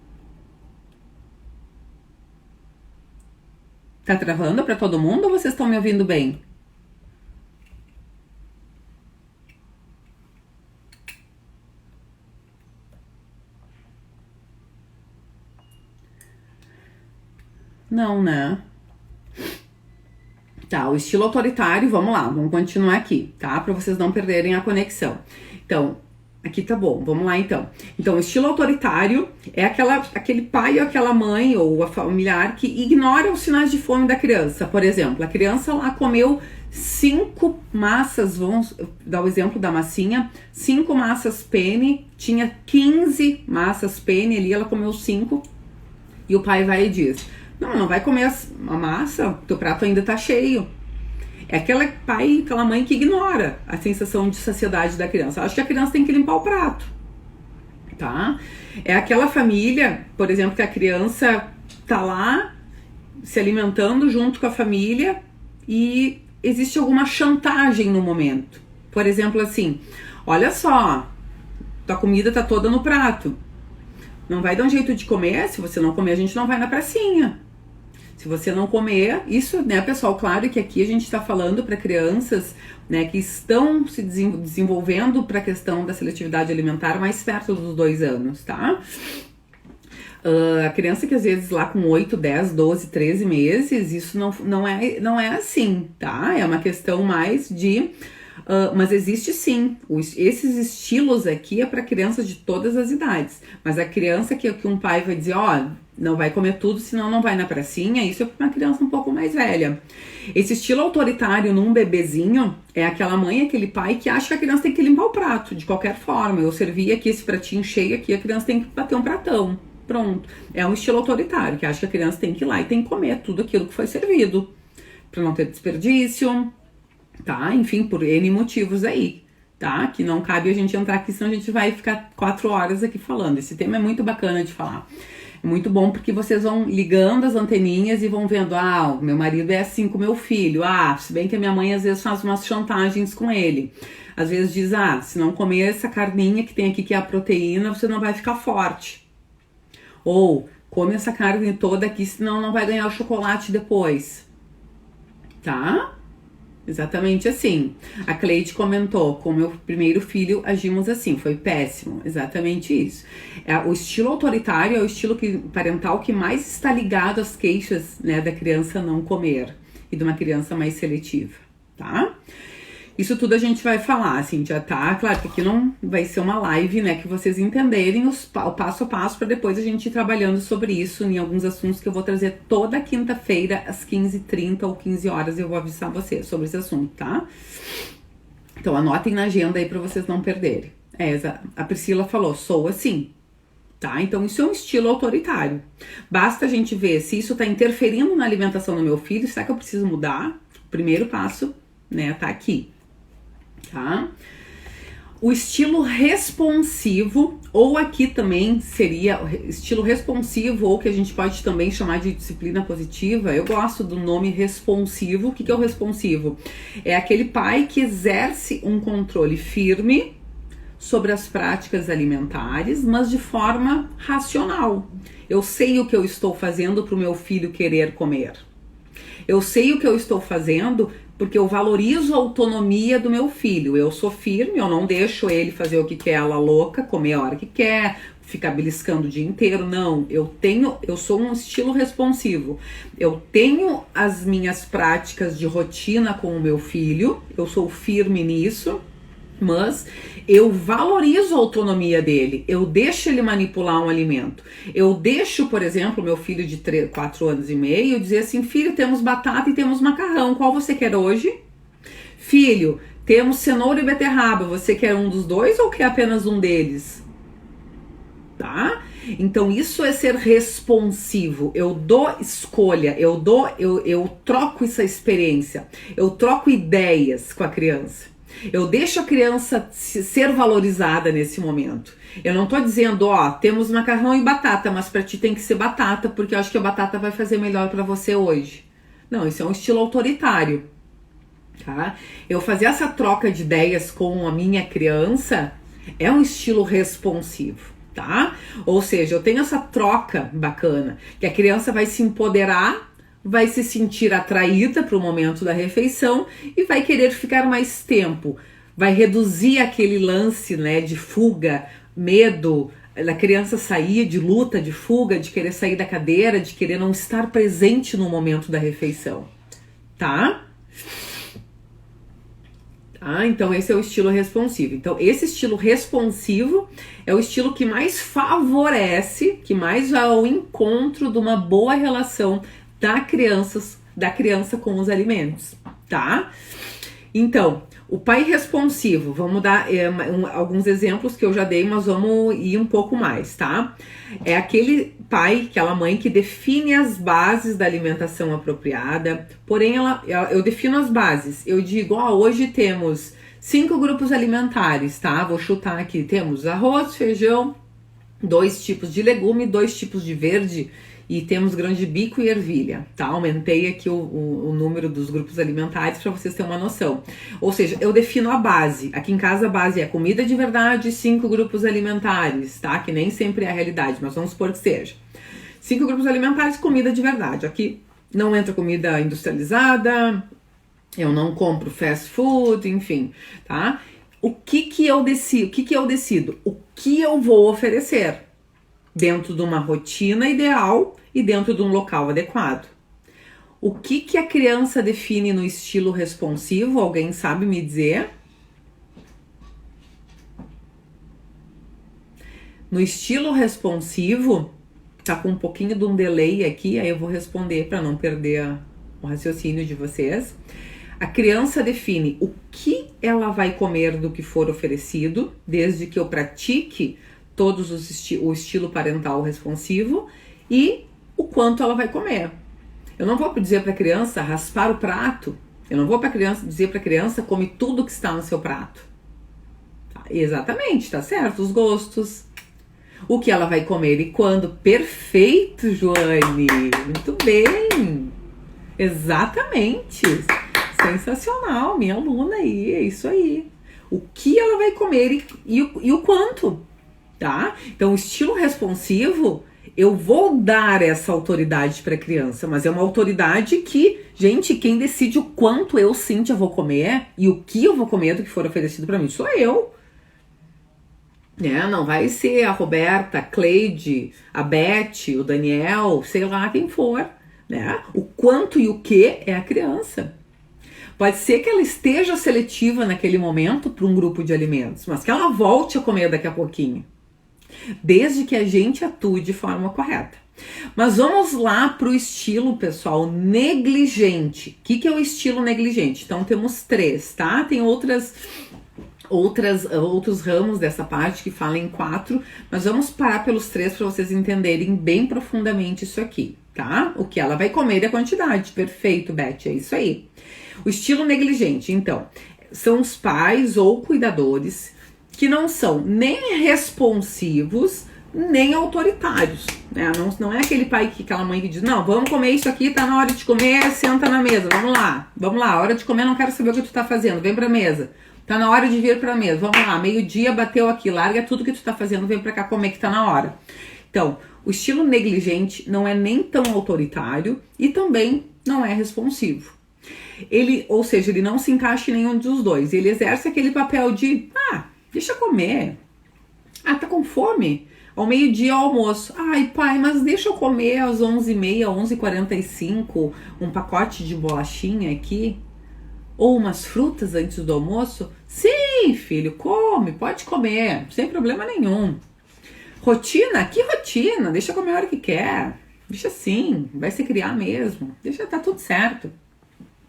Tá travando pra todo mundo ou vocês estão me ouvindo bem? Não, né? Tá, o estilo autoritário, vamos lá, vamos continuar aqui, tá? Pra vocês não perderem a conexão. Então, aqui tá bom, vamos lá então. Então, o estilo autoritário é aquele pai ou aquela mãe ou a familiar que ignora os sinais de fome da criança. Por exemplo, a criança lá comeu 5 massas, vamos dar o exemplo da massinha, 5 massas penne, tinha 15 massas penne ali, ela comeu 5 e o pai vai e diz: não vai comer a massa, teu prato ainda tá cheio. É aquele pai, aquela mãe que ignora a sensação de saciedade da criança. Acho que a criança tem que limpar o prato, tá? É aquela família, por exemplo, que a criança tá lá se alimentando junto com a família e existe alguma chantagem no momento. Por exemplo, assim, olha só, tua comida tá toda no prato. Não vai dar um jeito de comer, se você não comer a gente não vai na pracinha. Se você não comer, isso, né, pessoal, claro que aqui a gente está falando para crianças, né, que estão se desenvolvendo para a questão da seletividade alimentar mais perto dos 2 anos, tá? A criança que às vezes lá com 8, 10, 12, 13 meses, isso não é assim, tá? É uma questão mais de... mas existe sim, esses estilos aqui é para crianças de todas as idades, mas a criança que um pai vai dizer, não vai comer tudo, senão não vai na pracinha, isso é para uma criança um pouco mais velha. Esse estilo autoritário num bebezinho é aquela mãe, aquele pai que acha que a criança tem que limpar o prato, de qualquer forma. Eu servi aqui esse pratinho cheio aqui, a criança tem que bater um pratão, pronto. É um estilo autoritário, que acha que a criança tem que ir lá e tem que comer tudo aquilo que foi servido, para não ter desperdício, tá? Enfim, por N motivos aí, tá? Que não cabe a gente entrar aqui, senão a gente vai ficar 4 horas aqui falando. Esse tema é muito bacana de falar. É muito bom porque vocês vão ligando as anteninhas e vão vendo, o meu marido é assim com o meu filho. Se bem que a minha mãe às vezes faz umas chantagens com ele. Às vezes diz, se não comer essa carninha que tem aqui, que é a proteína, você não vai ficar forte. Ou, come essa carne toda aqui, senão não vai ganhar o chocolate depois. Tá? Exatamente assim. A Cleide comentou, com meu primeiro filho agimos assim, foi péssimo. Exatamente isso. O estilo autoritário é o estilo parental que mais está ligado às queixas, né, da criança não comer e de uma criança mais seletiva, tá? Isso tudo a gente vai falar, assim, já tá, claro que aqui não vai ser uma live, né, que vocês entenderem o passo a passo para depois a gente ir trabalhando sobre isso em alguns assuntos que eu vou trazer toda quinta-feira às 15h30 ou 15 horas, eu vou avisar vocês sobre esse assunto, tá? Então anotem na agenda aí para vocês não perderem. A Priscila falou, sou assim, tá? Então isso é um estilo autoritário. Basta a gente ver se isso tá interferindo na alimentação do meu filho, será que eu preciso mudar? O primeiro passo, né, tá aqui. Tá? O estilo responsivo, ou aqui também seria estilo responsivo, ou que a gente pode também chamar de disciplina positiva. Eu gosto do nome responsivo. O que é o responsivo? É aquele pai que exerce um controle firme sobre as práticas alimentares, mas de forma racional. Eu sei o que eu estou fazendo para o meu filho querer comer. Eu sei o que eu estou fazendo porque eu valorizo a autonomia do meu filho. Eu sou firme, eu não deixo ele fazer o que quer, ela louca, comer a hora que quer, ficar beliscando o dia inteiro. Não, eu sou um estilo responsivo. Eu tenho as minhas práticas de rotina com o meu filho, eu sou firme nisso, mas eu valorizo a autonomia dele, eu deixo ele manipular um alimento. Eu deixo, por exemplo, meu filho de 4 anos e meio dizer assim, filho, temos batata e temos macarrão, qual você quer hoje? Filho, temos cenoura e beterraba, você quer um dos dois ou quer apenas um deles? Tá? Então isso é ser responsivo. Eu dou escolha, eu troco essa experiência, eu troco ideias com a criança. Eu deixo a criança ser valorizada nesse momento. Eu não tô dizendo, ó, temos macarrão e batata, mas pra ti tem que ser batata, porque eu acho que a batata vai fazer melhor pra você hoje. Não, isso é um estilo autoritário, tá? Eu fazer essa troca de ideias com a minha criança é um estilo responsivo, tá? Ou seja, eu tenho essa troca bacana, que a criança vai se empoderar, vai se sentir atraída para o momento da refeição e vai querer ficar mais tempo. Vai reduzir aquele lance, né, de fuga, medo, da criança sair, de luta, de fuga, de querer sair da cadeira, de querer não estar presente no momento da refeição, tá? Então esse é o estilo responsivo. Então esse estilo responsivo é o estilo que mais favorece, que mais vai ao encontro de uma boa relação da criança com os alimentos, tá? Então, o pai responsivo, vamos dar alguns exemplos que eu já dei, mas vamos ir um pouco mais, tá? É aquele pai, aquela mãe que define as bases da alimentação apropriada, porém eu defino as bases, eu digo, hoje temos 5 grupos alimentares, tá? Vou chutar aqui, temos arroz, feijão, 2 tipos de legume, 2 tipos de verde, e temos grão de bico e ervilha, tá? Aumentei aqui o número dos grupos alimentares para vocês terem uma noção. Ou seja, eu defino a base. Aqui em casa a base é comida de verdade, 5 grupos alimentares, tá? Que nem sempre é a realidade, mas vamos supor que seja. 5 grupos alimentares, comida de verdade. Aqui não entra comida industrializada, eu não compro fast food, enfim, tá? O que eu decido? O que eu vou oferecer? Dentro de uma rotina ideal e dentro de um local adequado. O que a criança define no estilo responsivo? Alguém sabe me dizer? No estilo responsivo, tá com um pouquinho de um delay aqui, aí eu vou responder para não perder o raciocínio de vocês. A criança define o que ela vai comer do que for oferecido, desde que eu pratique todos o estilo parental responsivo e o quanto ela vai comer. Eu não vou dizer para a criança raspar o prato. Eu não vou dizer para a criança come tudo que está no seu prato. Tá, exatamente, tá certo, os gostos. O que ela vai comer e quando. Perfeito, Joane. Muito bem. Exatamente. Sensacional, minha aluna aí, é isso aí. O que ela vai comer e o quanto. Tá? Então, o estilo responsivo, eu vou dar essa autoridade para a criança, mas é uma autoridade que, gente, quem decide o quanto eu, Cíntia, vou comer e o que eu vou comer do que for oferecido para mim, sou eu. Não vai ser a Roberta, a Cleide, a Beth, o Daniel, sei lá quem for. Né? O quanto e o que é a criança. Pode ser que ela esteja seletiva naquele momento para um grupo de alimentos, mas que ela volte a comer daqui a pouquinho. Desde que a gente atue de forma correta. Mas vamos lá para o estilo, pessoal, negligente. O que é o estilo negligente? Então temos 3, tá? Tem outros ramos dessa parte que falam em 4, mas vamos parar pelos 3 para vocês entenderem bem profundamente isso aqui, tá? O que ela vai comer e a quantidade. Perfeito, Beth, é isso aí. O estilo negligente, então, são os pais ou cuidadores que não são nem responsivos, nem autoritários, né? Não é aquele pai, aquela mãe que diz, não, vamos comer isso aqui, tá na hora de comer, senta na mesa, vamos lá, hora de comer, não quero saber o que tu tá fazendo, vem pra mesa, tá na hora de vir pra mesa, vamos lá, meio-dia bateu aqui, larga tudo que tu tá fazendo, vem pra cá comer que tá na hora. Então, o estilo negligente não é nem tão autoritário e também não é responsivo. Ou seja, ele não se encaixa em nenhum dos dois, ele exerce aquele papel de, deixa eu comer. Tá com fome? Ao meio-dia, ao almoço. Ai, pai, mas deixa eu comer às 11h30, 11h45, um pacote de bolachinha aqui. Ou umas frutas antes do almoço. Sim, filho, come, pode comer, sem problema nenhum. Rotina? Que rotina? Deixa eu comer a hora que quer. Deixa assim, vai se criar mesmo. Deixa, tá tudo certo.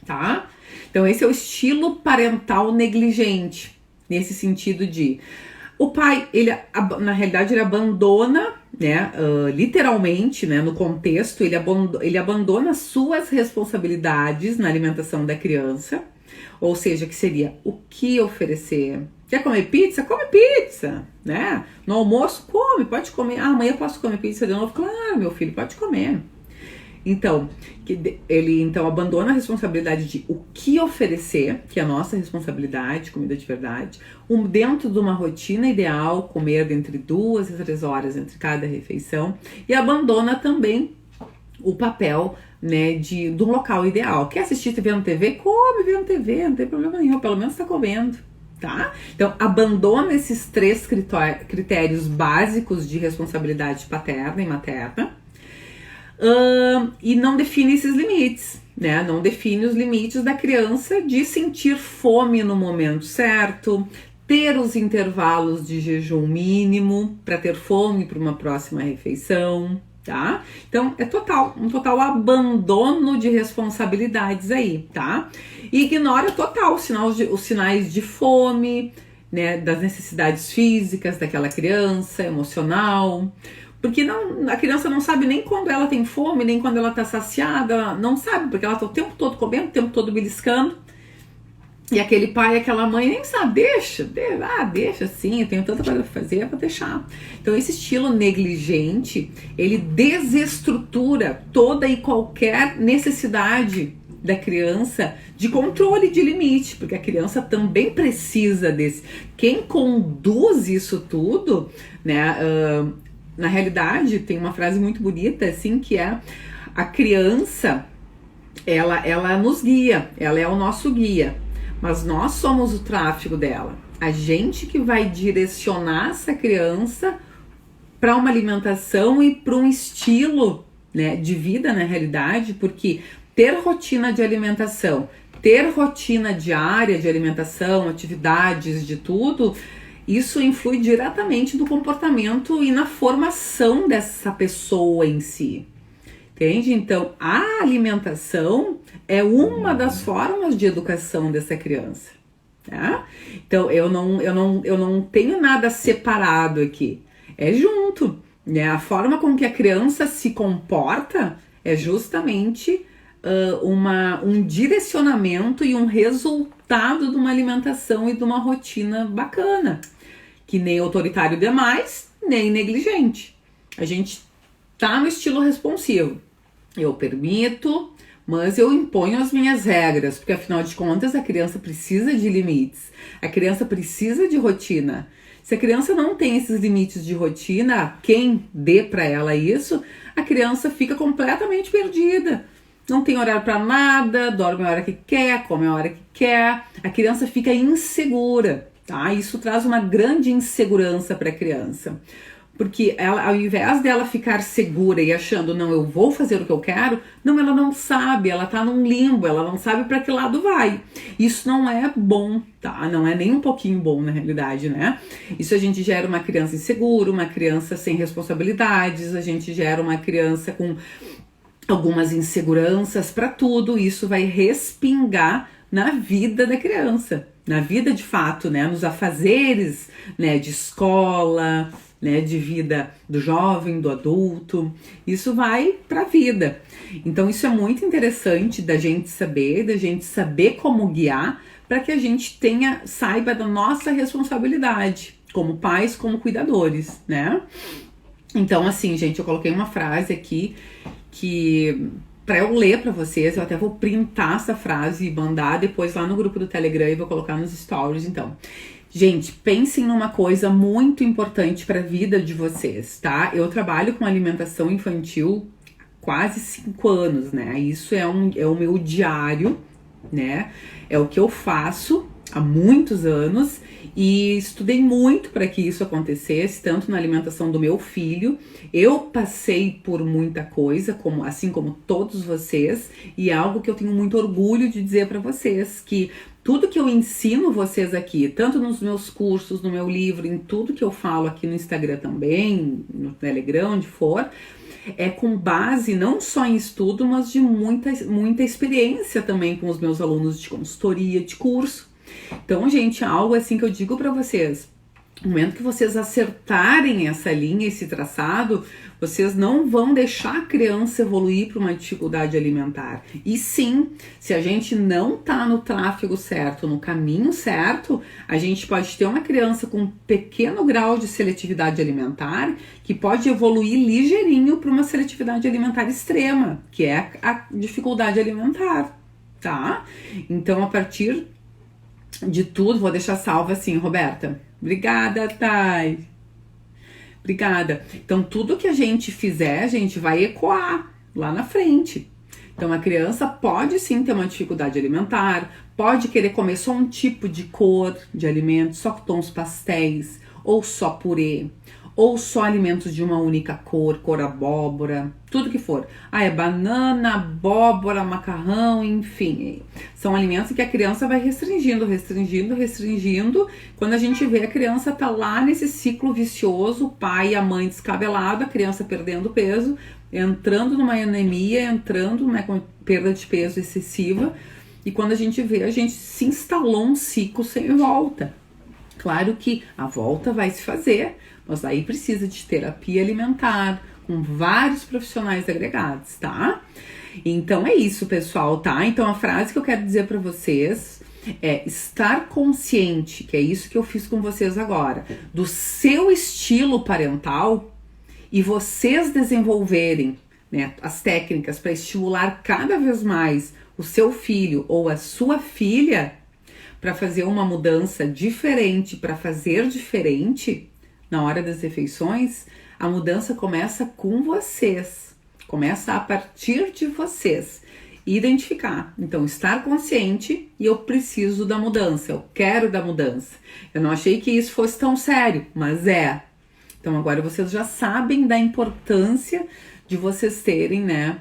Tá? Então, esse é o estilo parental negligente. Nesse sentido de... O pai, na realidade, ele abandona né, literalmente, né, no contexto, ele abandona suas responsabilidades na alimentação da criança, ou seja, que seria o que oferecer. Quer comer pizza? Come pizza, né? No almoço, come, pode comer. Ah, amanhã eu posso comer pizza de novo? Claro, meu filho, pode comer. Então, ele então abandona a responsabilidade de o que oferecer, que é a nossa responsabilidade, comida de verdade, dentro de uma rotina ideal, comer entre 2 e 3 horas entre cada refeição, e abandona também o papel, né, do local ideal. Quer assistir vendo TV? Come vendo TV, não tem problema nenhum, pelo menos está comendo. Tá? Então, abandona esses 3 critérios básicos de responsabilidade paterna e materna. E não define esses limites, né? Não define os limites da criança de sentir fome no momento certo, ter os intervalos de jejum mínimo para ter fome para uma próxima refeição, tá? Então é um total abandono de responsabilidades aí, tá? E ignora total os sinais de fome, né? Das necessidades físicas daquela criança, emocional. Porque a criança não sabe nem quando ela tem fome, nem quando ela tá saciada, não sabe, porque ela tá o tempo todo comendo, o tempo todo beliscando. E aquele pai e aquela mãe nem sabe, deixa sim, eu tenho tanta coisa pra fazer, vou deixar. Então esse estilo negligente, ele desestrutura toda e qualquer necessidade da criança de controle de limite, porque a criança também precisa desse. Quem conduz isso tudo, né, na realidade, tem uma frase muito bonita, assim, que é a criança, ela nos guia, ela é o nosso guia, mas nós somos o tráfego dela. A gente que vai direcionar essa criança para uma alimentação e para um estilo, né, de vida, na realidade, porque ter rotina de alimentação, ter rotina diária de alimentação, atividades, de tudo, isso influi diretamente no comportamento e na formação dessa pessoa em si, entende? Então, a alimentação é uma das formas de educação dessa criança, tá? Então, eu não tenho nada separado aqui, é junto, né? A forma com que a criança se comporta é justamente um direcionamento e um resultado de uma alimentação e de uma rotina bacana, que nem autoritário demais, nem negligente. A gente tá no estilo responsivo. Eu permito, mas eu imponho as minhas regras, porque afinal de contas a criança precisa de limites, a criança precisa de rotina. Se a criança não tem esses limites de rotina, quem dê para ela isso, a criança fica completamente perdida. Não tem horário para nada, dorme a hora que quer, come a hora que quer, a criança fica insegura. Tá? Isso traz uma grande insegurança para a criança, porque ela, ao invés dela ficar segura e achando, não, eu vou fazer o que eu quero, não, ela não sabe, ela tá num limbo, ela não sabe para que lado vai. Isso não é bom, tá? Não é nem um pouquinho bom na realidade, né? Isso a gente gera uma criança insegura, uma criança sem responsabilidades, a gente gera uma criança com algumas inseguranças para tudo. Isso vai respingar na vida da criança, na vida de fato, né, nos afazeres, né, de escola, né, de vida do jovem, do adulto. Isso vai para a vida. Então isso é muito interessante da gente saber como guiar, para que a gente saiba da nossa responsabilidade como pais, como cuidadores, né? Então assim, gente, eu coloquei uma frase aqui que para eu ler para vocês, eu até vou printar essa frase e mandar depois lá no grupo do Telegram e vou colocar nos stories, então. Gente, pensem numa coisa muito importante para a vida de vocês, tá? Eu trabalho com alimentação infantil há quase 5 anos, né? Isso é o meu diário, né? É o que eu faço há muitos anos e estudei muito para que isso acontecesse, tanto na alimentação do meu filho. Eu passei por muita coisa, assim como todos vocês, e é algo que eu tenho muito orgulho de dizer para vocês, que tudo que eu ensino vocês aqui, tanto nos meus cursos, no meu livro, em tudo que eu falo aqui no Instagram também, no Telegram, onde for, é com base não só em estudo, mas de muita experiência também com os meus alunos de consultoria, de curso. Então, gente, algo assim que eu digo pra vocês, No momento que vocês acertarem essa linha, esse traçado, vocês não vão deixar a criança evoluir para uma dificuldade alimentar. E sim, se a gente não tá no tráfego certo, no caminho certo, a gente pode ter uma criança com um pequeno grau de seletividade alimentar que pode evoluir ligeirinho para uma seletividade alimentar extrema, que é a dificuldade alimentar, tá? Então, a partir de tudo, vou deixar salva assim, Roberta. Obrigada, Thay. Obrigada. Então, tudo que a gente fizer, a gente vai ecoar lá na frente. Então, a criança pode sim ter uma dificuldade alimentar, pode querer comer só um tipo de cor de alimento, só tons pastéis, ou só purê, ou só alimentos de uma única cor, cor abóbora, tudo que for. É banana, abóbora, macarrão, enfim. São alimentos que a criança vai restringindo. Quando a gente vê, a criança tá lá nesse ciclo vicioso, o pai e a mãe descabelado, a criança perdendo peso, entrando numa anemia, entrando numa perda de peso excessiva. E quando a gente vê, a gente se instalou um ciclo sem volta. Claro que a volta vai se fazer, mas aí precisa de terapia alimentar, com vários profissionais agregados, tá? Então é isso, pessoal, tá? Então a frase que eu quero dizer para vocês é estar consciente, que é isso que eu fiz com vocês agora, do seu estilo parental e vocês desenvolverem, né, as técnicas para estimular cada vez mais o seu filho ou a sua filha para fazer uma mudança diferente, para fazer diferente na hora das refeições. A mudança começa com vocês, começa a partir de vocês. Identificar, então estar consciente e eu preciso da mudança, eu quero da mudança. Eu não achei que isso fosse tão sério, mas é. Então agora vocês já sabem da importância de vocês terem, né,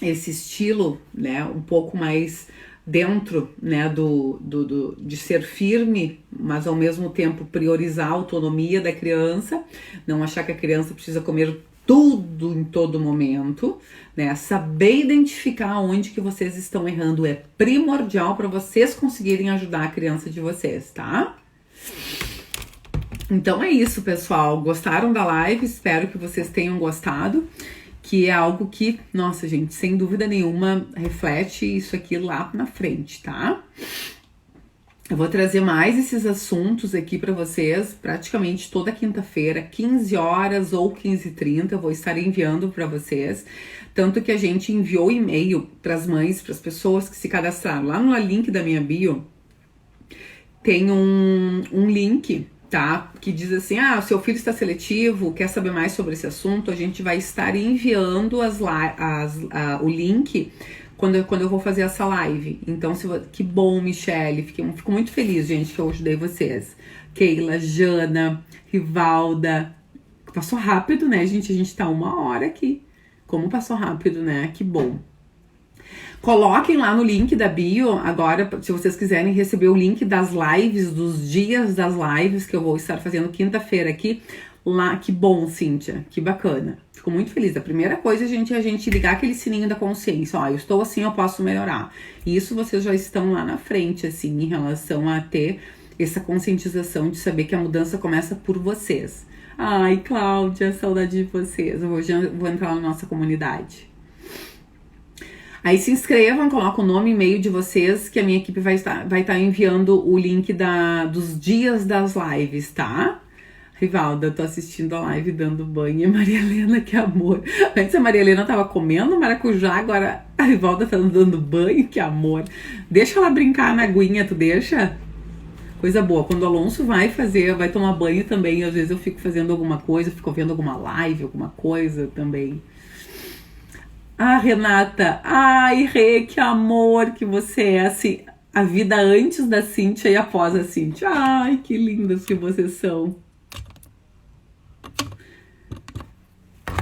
esse estilo, né, um pouco mais dentro, né, de ser firme, mas ao mesmo tempo priorizar a autonomia da criança, não achar que a criança precisa comer tudo em todo momento, né? Saber identificar onde que vocês estão errando é primordial para vocês conseguirem ajudar a criança de vocês, tá? Então é isso, pessoal. Gostaram da live? Espero que vocês tenham gostado. Que é algo que, nossa, gente, sem dúvida nenhuma, reflete isso aqui lá na frente, tá? Eu vou trazer mais esses assuntos aqui para vocês, praticamente toda quinta-feira, 15 horas ou 15h30, eu vou estar enviando para vocês. Tanto que a gente enviou e-mail para as mães, para as pessoas que se cadastraram. Lá no link da minha bio, tem um link, tá? Que diz assim, o seu filho está seletivo, quer saber mais sobre esse assunto? A gente vai estar enviando o link quando eu vou fazer essa live. Então, que bom, Michele, fico muito feliz, gente, que eu ajudei vocês. Keila, Jana, Rivalda. Passou rápido, né, gente? A gente tá 1 hora aqui. Como passou rápido, né? Que bom. Coloquem lá no link da bio, agora, se vocês quiserem receber o link das lives, dos dias das lives que eu vou estar fazendo quinta-feira aqui. Lá, que bom, Cíntia, que bacana. Fico muito feliz. A primeira coisa é a gente ligar aquele sininho da consciência. Eu estou assim, eu posso melhorar. E isso vocês já estão lá na frente, assim, em relação a ter essa conscientização de saber que a mudança começa por vocês. Ai, Cláudia, saudade de vocês. Eu vou entrar na nossa comunidade. Aí se inscrevam, coloca o nome e e-mail de vocês, que a minha equipe vai estar enviando o link dos dias das lives, tá? Rivalda, eu tô assistindo a live dando banho. E a Maria Helena, que amor. Antes a Maria Helena tava comendo maracujá, agora a Rivalda tá dando banho, que amor. Deixa ela brincar na aguinha, tu deixa? Coisa boa. Quando o Alonso vai tomar banho também, às vezes eu fico fazendo alguma coisa, fico vendo alguma live, alguma coisa também. Renata. Ai, Rê, que amor que você é, assim, a vida antes da Cíntia e após a Cíntia. Ai, que lindas que vocês são.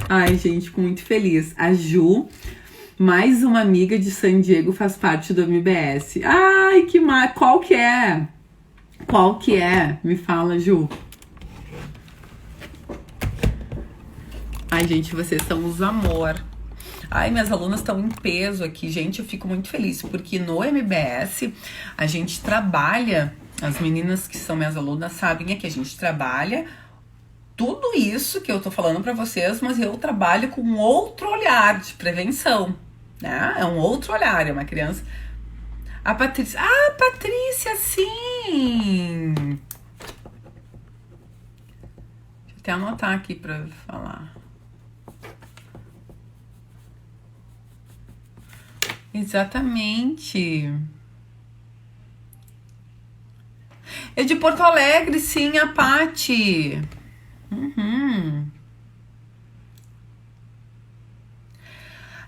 Ai, gente, fico muito feliz. A Ju, mais uma amiga de San Diego, faz parte do MBS. Ai, que mar... Qual que é? Qual que é? Me fala, Ju. Ai, gente, vocês são os amor. Ai, minhas alunas estão em peso aqui, gente, eu fico muito feliz, porque no MBS a gente trabalha As meninas que são minhas alunas sabem que a gente trabalha tudo isso que eu tô falando pra vocês, mas eu trabalho com outro olhar de prevenção, né? É um outro olhar, é uma criança. A Patrícia. Ah, Patrícia, sim! Deixa eu até anotar aqui pra falar. Exatamente. É de Porto Alegre, sim, a Pati.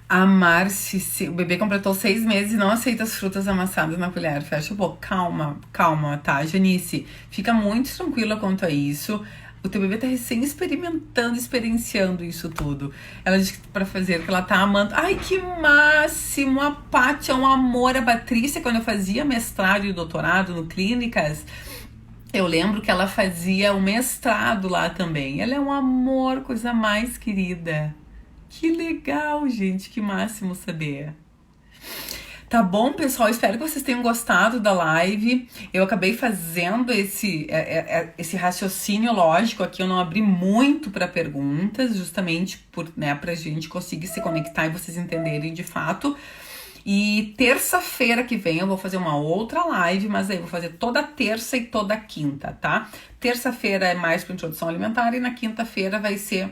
A Marci, o bebê completou 6 meses e não aceita as frutas amassadas na colher. Fecha o boca. Calma, calma, tá, Janice? Fica muito tranquila quanto a isso. O teu bebê tá recém experienciando isso tudo. Ela disse que pra fazer, que ela tá amando. Ai, que máximo! A Paty é um amor. A Patrícia, quando eu fazia mestrado e doutorado no Clínicas, eu lembro que ela fazia o mestrado lá também. Ela é um amor, coisa mais querida. Que legal, gente, que máximo saber. Tá bom, pessoal? Espero que vocês tenham gostado da live. Eu acabei fazendo esse raciocínio lógico aqui. Eu não abri muito para perguntas, justamente pra gente conseguir se conectar e vocês entenderem de fato. E terça-feira que vem eu vou fazer uma outra live, mas aí eu vou fazer toda terça e toda quinta, tá? Terça-feira é mais para introdução alimentar e na quinta-feira vai ser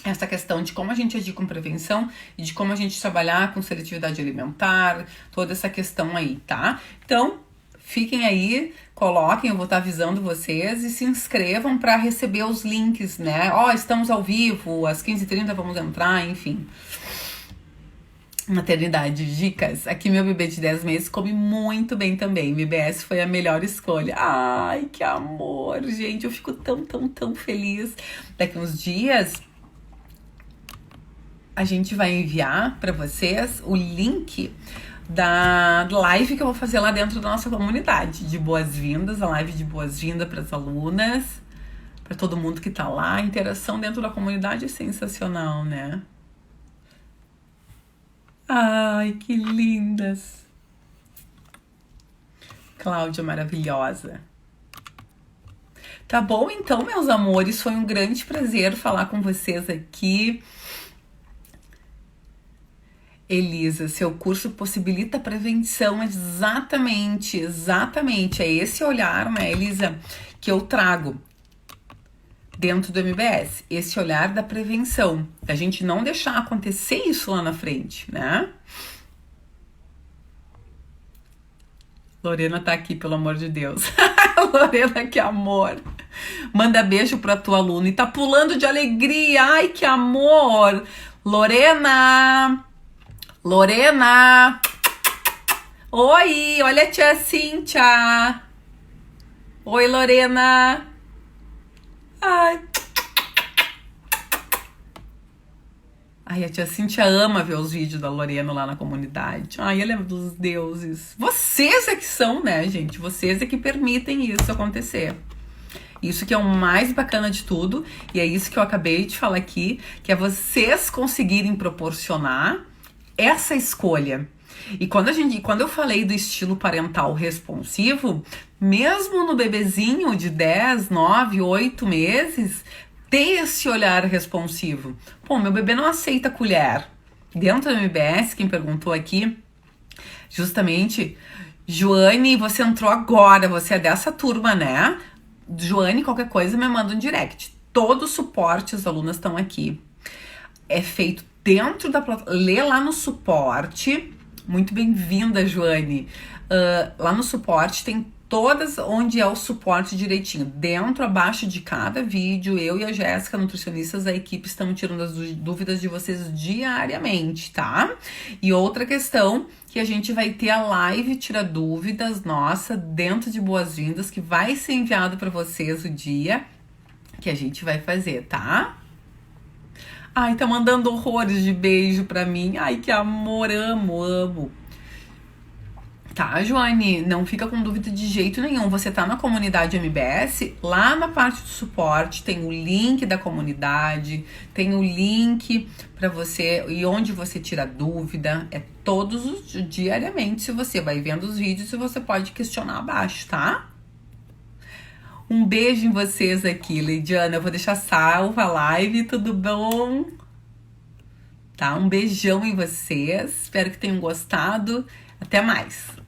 essa questão de como a gente agir com prevenção e de como a gente trabalhar com seletividade alimentar, toda essa questão aí, tá? Então, fiquem aí, coloquem, eu vou estar avisando vocês e se inscrevam para receber os links, né? Ó, estamos ao vivo, às 15h30 vamos entrar, enfim. Maternidade, dicas. Aqui meu bebê de 10 meses come muito bem também. MBS foi a melhor escolha. Ai, que amor, gente. Eu fico tão feliz. Daqui uns dias a gente vai enviar para vocês o link da live que eu vou fazer lá dentro da nossa comunidade de boas-vindas, a live de boas-vindas para as alunas, para todo mundo que tá lá. A interação dentro da comunidade é sensacional, né? Ai, que lindas! Cláudia maravilhosa. Tá bom, então, meus amores, foi um grande prazer falar com vocês aqui. Elisa, seu curso possibilita prevenção, exatamente. É esse olhar, né, Elisa, que eu trago dentro do MBS. Esse olhar da prevenção, da gente não deixar acontecer isso lá na frente, né? Lorena tá aqui, pelo amor de Deus. Lorena, que amor. Manda beijo pra tua aluna e tá pulando de alegria. Ai, que amor. Lorena! Oi, olha a tia Cíntia. Oi, Lorena. Ai, a tia Cíntia ama ver os vídeos da Lorena lá na comunidade. Ai, ela é dos deuses. Vocês é que são, né, gente? Vocês é que permitem isso acontecer. Isso que é o mais bacana de tudo. E é isso que eu acabei de falar aqui, que é vocês conseguirem proporcionar essa escolha. E quando eu falei do estilo parental responsivo, mesmo no bebezinho de 10, 9, 8 meses, ter esse olhar responsivo. Pô, meu bebê não aceita colher. Dentro do MBS, quem perguntou aqui, justamente, Joane, você entrou agora, você é dessa turma, né? Joane, qualquer coisa, me manda um direct. Todo o suporte, as alunas estão aqui. É feito dentro da plataforma. Lê lá no suporte. Muito bem-vinda, Joane. Lá no suporte tem todas onde é o suporte direitinho. Dentro, abaixo de cada vídeo, eu e a Jéssica, nutricionistas da equipe, estamos tirando as dúvidas de vocês diariamente, tá? E outra questão, que a gente vai ter a live Tira Dúvidas nossa dentro de Boas-Vindas, que vai ser enviado para vocês o dia que a gente vai fazer, tá? Ai, tá mandando horrores de beijo pra mim. Ai, que amor, amo. Tá, Joane, não fica com dúvida de jeito nenhum. Você tá na comunidade MBS, lá na parte do suporte tem o link da comunidade, tem o link pra você e onde você tira dúvida. É diariamente, se você vai vendo os vídeos e você pode questionar abaixo, tá? Um beijo em vocês aqui, Leidiana. Eu vou deixar salva a live, tudo bom? Tá? Um beijão em vocês. Espero que tenham gostado. Até mais.